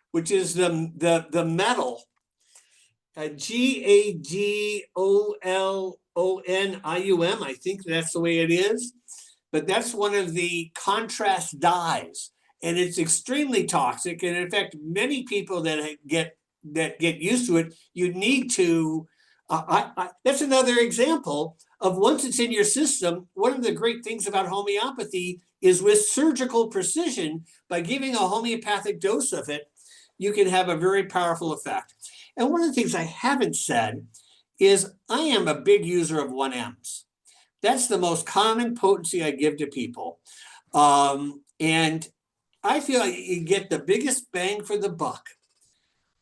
B: which is the metal, GADOLONIUM. I think that's the way it is. But that's one of the contrast dyes, and it's extremely toxic. And in fact, many people that get used to it, you need to. That's another example of, once it's in your system, one of the great things about homeopathy is, with surgical precision, by giving a homeopathic dose of it, you can have a very powerful effect. And one of the things I haven't said is I am a big user of 1Ms. That's the most common potency I give to people. And I feel like you get the biggest bang for the buck.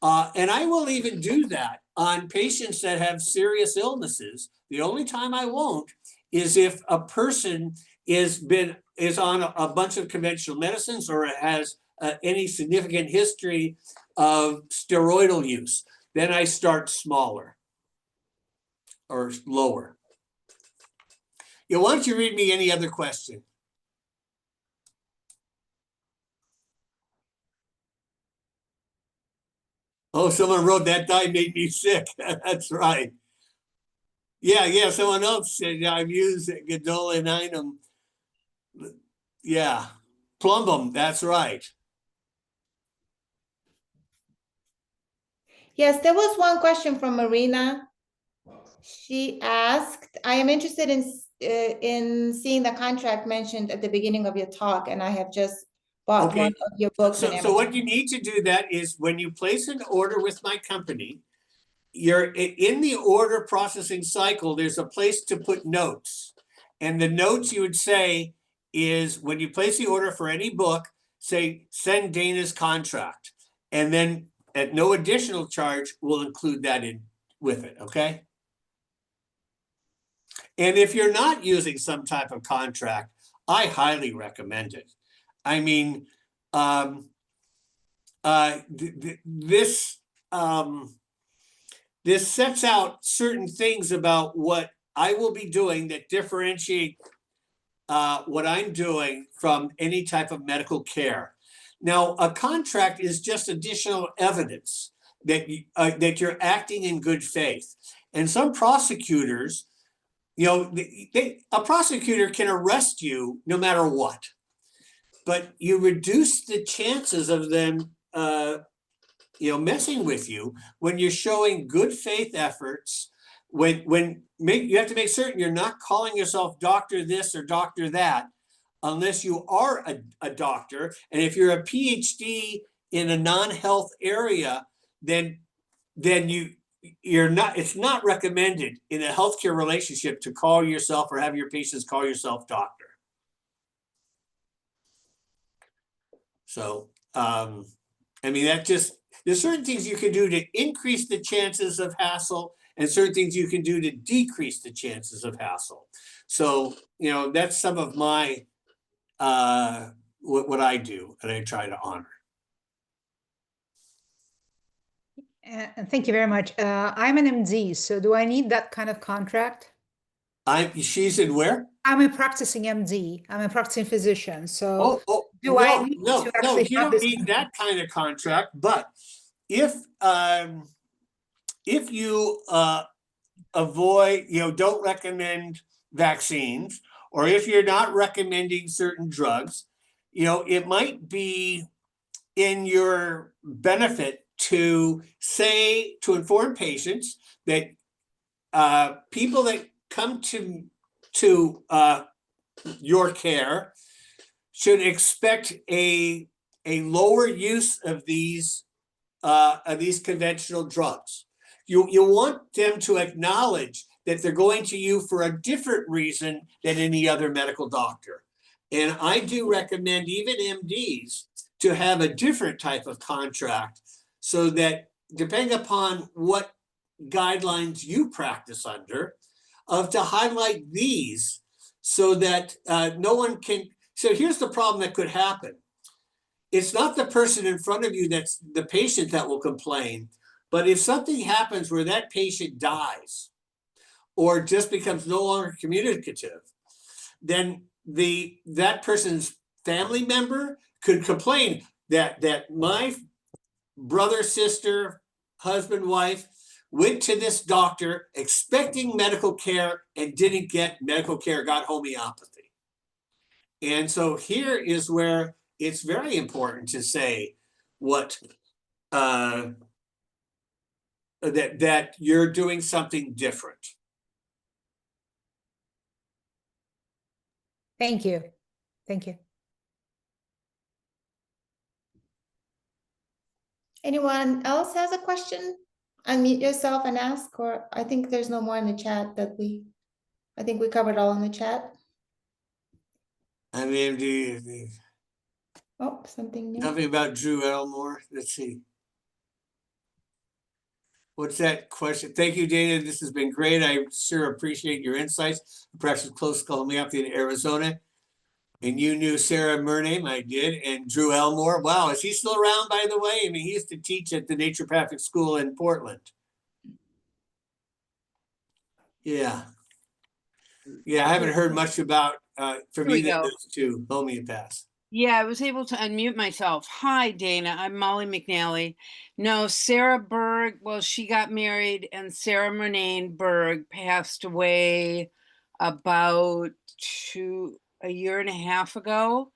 B: And I will even do that on patients that have serious illnesses. The only time I won't is if a person is on a bunch of conventional medicines, or has any significant history of steroidal use. Then I start smaller or lower. Yeah, why don't you read me any other question? Oh, someone wrote that dye made me sick. That's right. Yeah. Someone else said, yeah, I've used gadolinium. Yeah, plumbum. That's right.
A: Yes, there was one question from Marina. She asked, I am interested in seeing the contract mentioned at the beginning of your talk, and I have just bought one of your books.
B: So what you need to do that is, when you place an order with my company, you're in the order processing cycle, there's a place to put notes. And the notes you would say is, when you place the order for any book, say, send Dana's contract. And then at no additional charge, we'll include that in with it, okay? And if you're not using some type of contract, I highly recommend it. I mean, this sets out certain things about what I will be doing that differentiate what I'm doing from any type of medical care. Now, a contract is just additional evidence that you're acting in good faith. And some prosecutors, a prosecutor can arrest you no matter what, but you reduce the chances of them messing with you when you're showing good faith efforts. You have to make certain you're not calling yourself doctor this or doctor that, unless you are a doctor. And if you're a PhD in a non-health area, then you're not. It's not recommended in a healthcare relationship to call yourself, or have your patients call yourself doctor. So, I mean, there's certain things you can do to increase the chances of hassle, and certain things you can do to decrease the chances of hassle. So, that's some of my, what I do, and I try to honor.
C: Thank you very much. I'm an MD, so do I need that kind of contract?
B: She's in where?
C: I'm a practicing MD. I'm a practicing physician. So I need to actually
B: you don't need that kind of contract. But if you avoid, don't recommend vaccines, or if you're not recommending certain drugs, it might be in your benefit to inform patients that people that come to your care should expect a lower use of these conventional drugs. You want them to acknowledge that they're going to you for a different reason than any other medical doctor. And I do recommend even MDs to have a different type of contract, so that depending upon what guidelines you practice under, of to highlight these so that no one can. So here's the problem that could happen. It's not the person in front of you that's the patient that will complain, but if something happens where that patient dies or just becomes no longer communicative, then that person's family member could complain that my brother, sister, husband, wife went to this doctor expecting medical care and didn't get medical care, got homeopathy. And so here is where it's very important to say what that you're doing something different.
C: Thank you. Thank you.
A: Anyone else has a question? Unmute yourself and ask, or I think there's no more in the chat I think we covered all in the chat.
B: I mean,
A: Oh, something new.
B: something about Drew Elmore. Let's see. What's that question? Thank you, Dana. This has been great. I sure appreciate your insights. I practiced close homeopathy in Arizona. And you knew Sarah Murname, I did, and Drew Elmore. Wow, is he still around, by the way? I mean, he used to teach at the Naturopathic School in Portland. Yeah. Yeah, I haven't heard much about, from
D: Here we
B: either of
D: go.
B: those two homeopaths.
D: Yeah, I was able to unmute myself. Hi, Dana. I'm Molly McNally. No, Sarah Berg, well, she got married, and Sarah Murnane Berg passed away about a year and a half ago.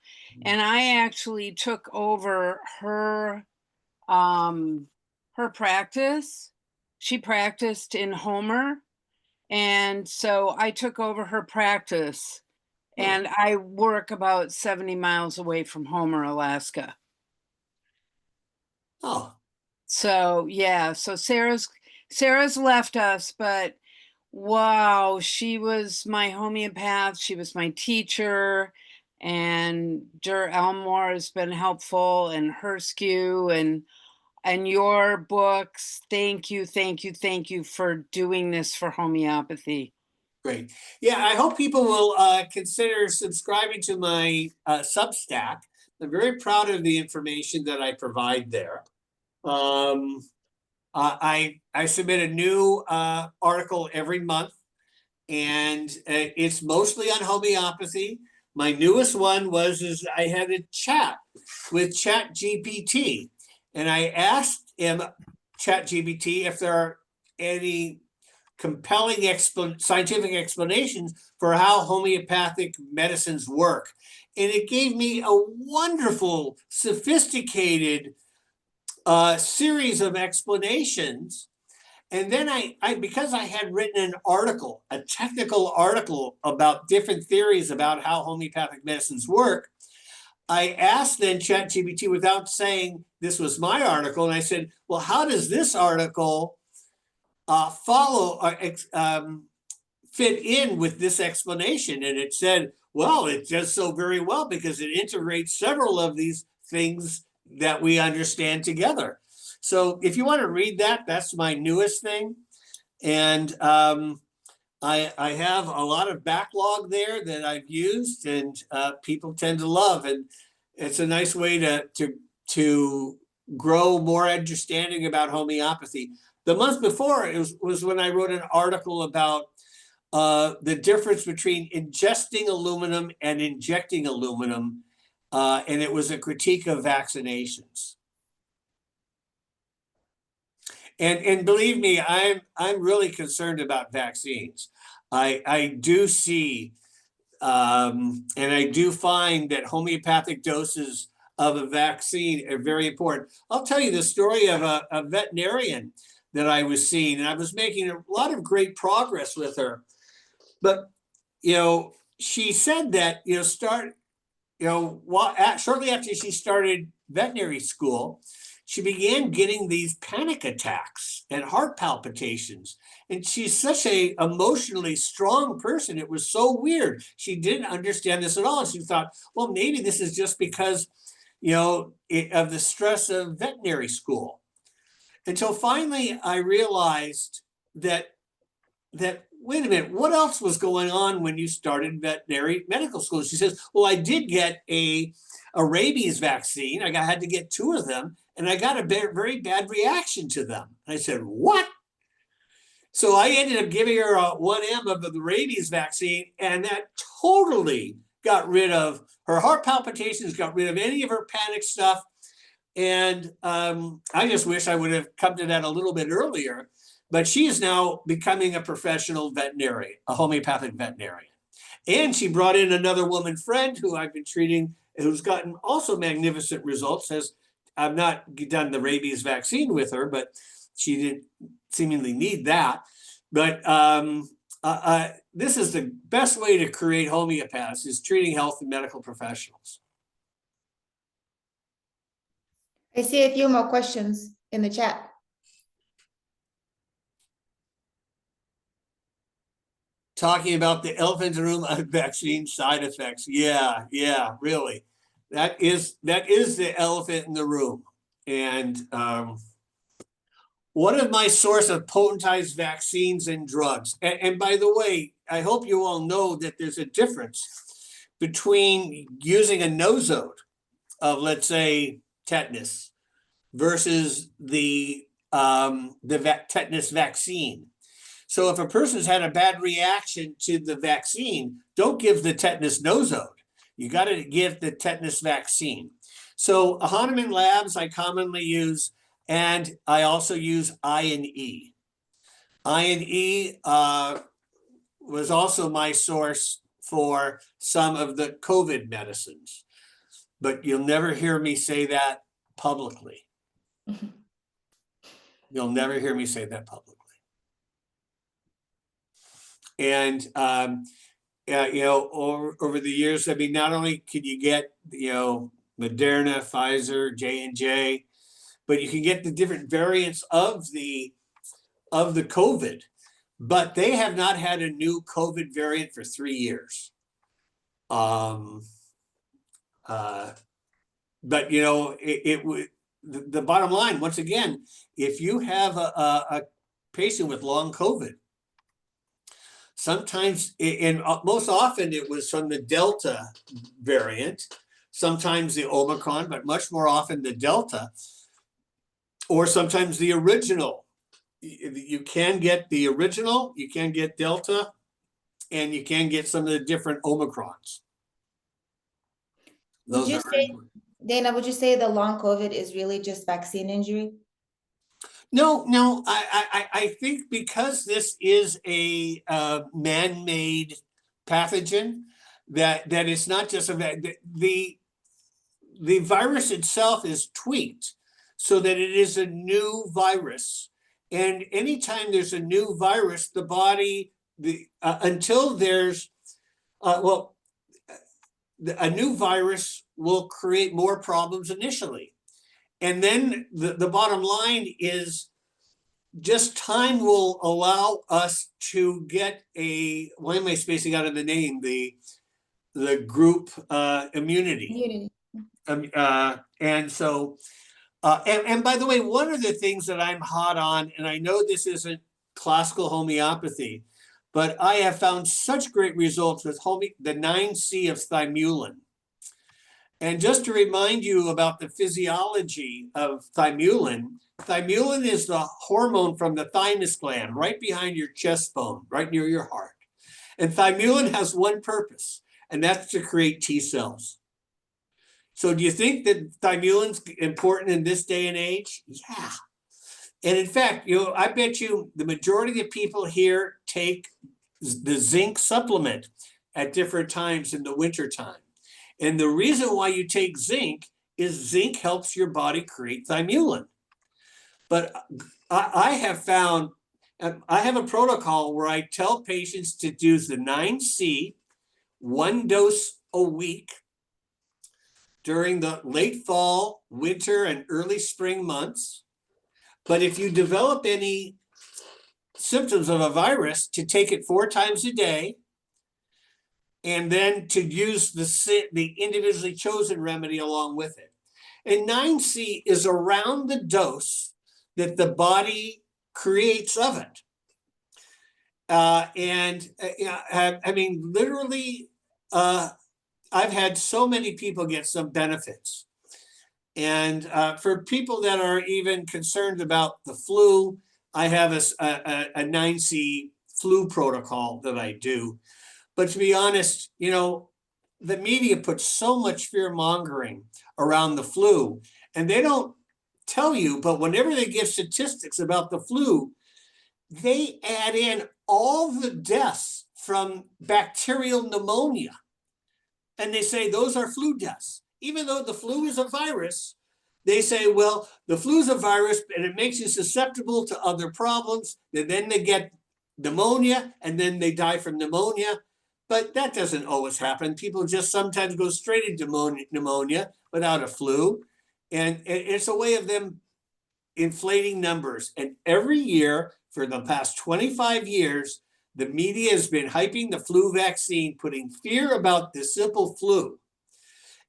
D: And I actually took over her practice. She practiced in Homer. And so I took over her practice. And I work about 70 miles away from Homer, Alaska.
B: Oh.
D: So yeah, so Sarah's left us, but wow, she was my homeopath, she was my teacher, and Dur Elmore has been helpful, and Herskew and your books. Thank you for doing this for homeopathy.
B: Great. Yeah, I hope people will consider subscribing to my Substack. I'm very proud of the information that I provide there. I submit a new article every month, and it's mostly on homeopathy. My newest one is I had a chat with ChatGPT, and I asked him, ChatGPT, if there are any compelling scientific explanations for how homeopathic medicines work. And it gave me a wonderful, sophisticated series of explanations. And then I because I had written an article, a technical article about different theories about how homeopathic medicines work, I asked then ChatGPT, without saying this was my article, and I said, well, how does this article follow or fit in with this explanation? And it said, well, it does so very well because it integrates several of these things that we understand together. So if you want to read that, that's my newest thing. And I have a lot of backlog there that I've used, and people tend to love. And it's a nice way to grow more understanding about homeopathy. The month before was when I wrote an article about the difference between ingesting aluminum and injecting aluminum, and it was a critique of vaccinations. And believe me, I'm really concerned about vaccines. I do see, and I do find that homeopathic doses of a vaccine are very important. I'll tell you the story of a veterinarian that I was seeing, and I was making a lot of great progress with her. But, she said that, shortly after she started veterinary school, she began getting these panic attacks and heart palpitations. And she's such a emotionally strong person. It was so weird. She didn't understand this at all. She thought, well, maybe this is just because, of the stress of veterinary school. Until finally I realized that wait a minute, what else was going on when you started veterinary medical school? She says, well, I did get a rabies vaccine. I had to get 2 of them, and I got a very bad reaction to them. I said, what? So I ended up giving her a 1M of the rabies vaccine, and that totally got rid of her heart palpitations, got rid of any of her panic stuff. And I just wish I would have come to that a little bit earlier. But she is now becoming a professional veterinarian, a homeopathic veterinarian. And she brought in another woman friend who I've been treating, who's gotten also magnificent results. I've not done the rabies vaccine with her, but she didn't seemingly need that. But this is the best way to create homeopaths, is treating health and medical professionals.
A: I see a few more questions in the chat.
B: Talking about the elephant in the room vaccine side effects. Yeah, really. That is the elephant in the room. And one of my source of potentized vaccines and drugs. And by the way, I hope you all know that there's a difference between using a nosode of, let's say, tetanus versus the tetanus vaccine. So if a person's had a bad reaction to the vaccine, don't give the tetanus nosode. You got to give the tetanus vaccine. So Hahnemann Labs I commonly use, and I also use I&E. I&E was also my source for some of the COVID medicines, but you'll never hear me say that publicly. You'll never hear me say that publicly. And, over the years, I mean, not only can you get, Moderna, Pfizer, J&J, but you can get the different variants of the COVID, but they have not had a new COVID variant for 3 years. But, the bottom line, once again, if you have a patient with long COVID, sometimes, and most often it was from the Delta variant, sometimes the Omicron, but much more often the Delta, or sometimes the original. You can get the original, you can get Delta, and you can get some of the different Omicrons.
A: Would you say, Dana, would you say the long COVID is really just vaccine injury?
B: No, I think because this is a man-made pathogen, that it's not just the virus itself is tweaked so that it is a new virus. And anytime there's a new virus, the body, until there's, a new virus will create more problems initially. And then the bottom line is just time will allow us to get why am I spacing out of the name? The group immunity. And so, and by the way, one of the things that I'm hot on, and I know this isn't classical homeopathy, but I have found such great results with the 9C of thymulin. And just to remind you about the physiology of thymulin, thymulin is the hormone from the thymus gland, right behind your chest bone, right near your heart. And thymulin has one purpose, and that's to create T cells. So do you think that thymulin's important in this day and age? Yeah. And in fact, I bet you the majority of people here take the zinc supplement at different times in the winter time. And the reason why you take zinc is zinc helps your body create thymulin. But I have found, I have a protocol where I tell patients to do the 9C, 1 dose a week during the late fall, winter, and early spring months. But if you develop any symptoms of a virus, to take it 4 times a day, and then to use the individually chosen remedy along with it. And 9C is around the dose that the body creates of it. I mean, literally, I've had so many people get some benefits. And for people that are even concerned about the flu, I have a 9C flu protocol that I do. But to be honest, the media puts so much fear mongering around the flu, and they don't tell you, but whenever they give statistics about the flu, they add in all the deaths from bacterial pneumonia. And they say those are flu deaths. Even though the flu is a virus, they say, well, the flu is a virus and it makes you susceptible to other problems. And then they get pneumonia and then they die from pneumonia. But that doesn't always happen. People just sometimes go straight into pneumonia without a flu. And it's a way of them inflating numbers. And every year for the past 25 years, the media has been hyping the flu vaccine, putting fear about the simple flu.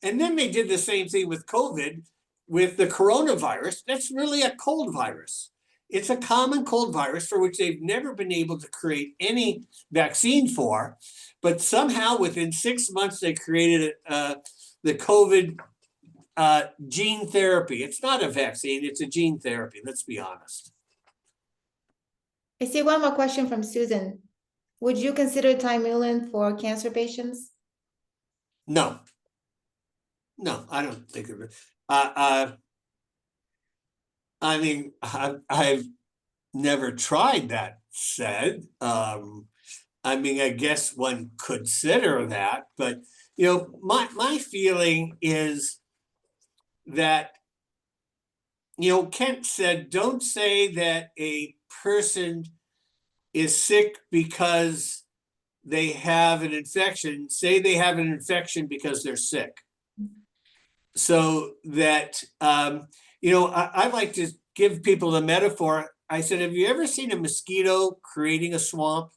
B: And then they did the same thing with COVID, with the coronavirus. That's really a cold virus. It's a common cold virus for which they've never been able to create any vaccine for. But somehow within 6 months, they created the COVID gene therapy. It's not a vaccine, it's a gene therapy, let's be honest.
A: I see one more question from Susan. Would you consider Thymuline for cancer patients?
B: No, I don't think of it. I mean, I've never tried that said. I mean, I guess one could consider that, but my feeling is that, Kent said, don't say that a person is sick because they have an infection. Say they have an infection because they're sick. So that, I like to give people a metaphor. I said, have you ever seen a mosquito creating a swamp?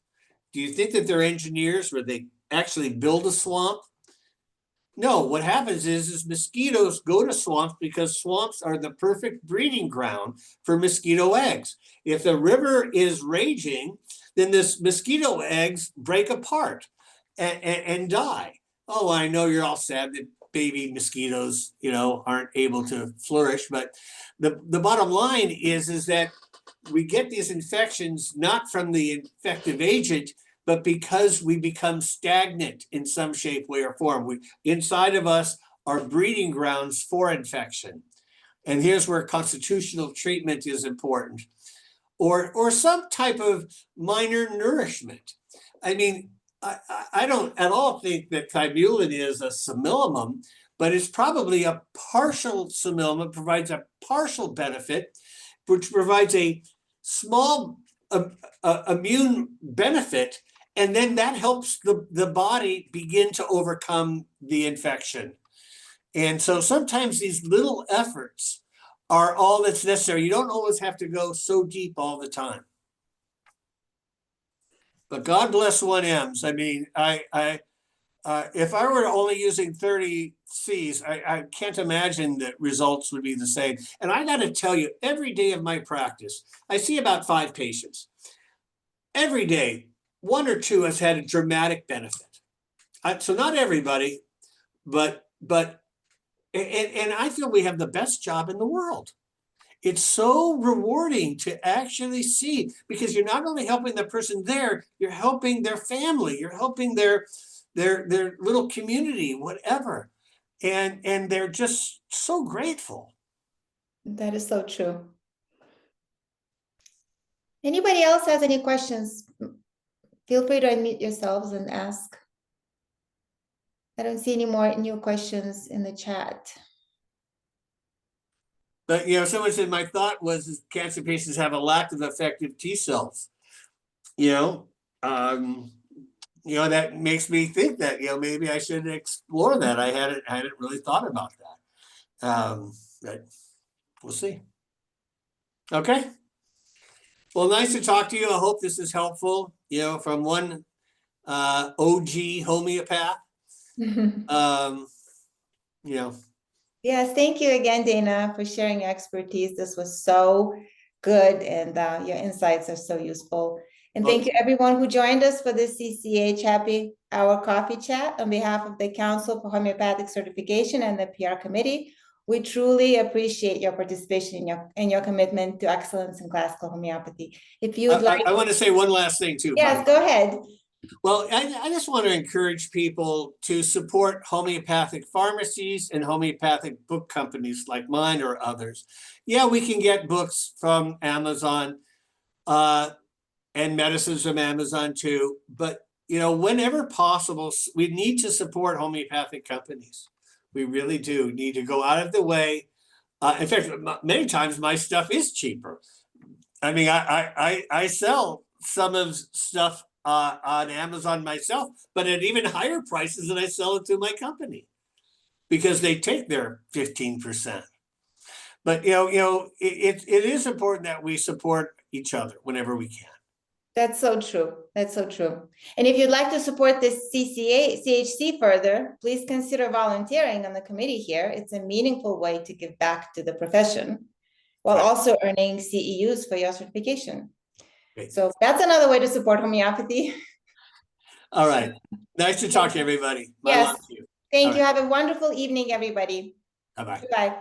B: Do you think that they're engineers where they actually build a swamp? No, what happens is mosquitoes go to swamps because swamps are the perfect breeding ground for mosquito eggs. If the river is raging, then this mosquito eggs break apart and die. Oh, I know you're all sad that baby mosquitoes, aren't able to flourish, but the bottom line is that we get these infections not from the infective agent, but because we become stagnant in some shape, way, or form. Inside of us are breeding grounds for infection. And here's where constitutional treatment is important. Or some type of minor nourishment. I mean, I don't at all think that Thymuline is a simillimum, but it's probably a partial simillimum, provides a partial benefit, which provides a small immune benefit, and then that helps the body begin to overcome the infection. And so sometimes these little efforts are all that's necessary. You don't always have to go so deep all the time. But God bless 1Ms. I mean, if I were only using 30 Cs, I can't imagine that results would be the same. And I got to tell you, every day of my practice, I see about 5 patients. Every day, 1 or 2 has had a dramatic benefit. So not everybody, but I feel we have the best job in the world. It's so rewarding to actually see, because you're not only helping the person there, you're helping their family, you're helping their little community, whatever. And they're just so grateful.
A: That is so true. Anybody else has any questions? Feel free to unmute yourselves and ask. I don't see any more new questions in the chat.
B: But someone said my thought was cancer patients have a lack of effective T cells. That makes me think that maybe I should explore that. I hadn't really thought about that. But we'll see. Okay. Well, nice to talk to you. I hope this is helpful. From one OG homeopath.
A: Yes, thank you again, Dana, for sharing your expertise. This was so good, and your insights are so useful. And thank you everyone who joined us for this CCH Happy Hour Coffee Chat on behalf of the Council for Homeopathic Certification and the PR Committee. We truly appreciate your participation and your commitment to excellence in classical homeopathy. If you'd like,
B: I want to say one last thing too.
A: yes, go ahead.
B: Well, I just want to encourage people to support homeopathic pharmacies and homeopathic book companies like mine or others. Yeah, we can get books from Amazon and medicines from Amazon too. But, you know, whenever possible, we need to support homeopathic companies. We really do need to go out of the way. In fact, many times my stuff is cheaper. I mean, I sell some of stuff on Amazon myself, but at even higher prices than I sell it to my company because they take their 15%. But it is important that we support each other whenever we can.
A: That's so true. That's so true. And if you'd like to support this CHC further, please consider volunteering on the committee here. It's a meaningful way to give back to the profession while also earning CEUs for your certification.
B: Great.
A: So that's another way to support homeopathy.
B: All right. Nice to talk to everybody.
A: Yes.
B: Thank you.
A: Thank you. Have a wonderful evening, everybody.
B: Bye-bye.
A: Bye.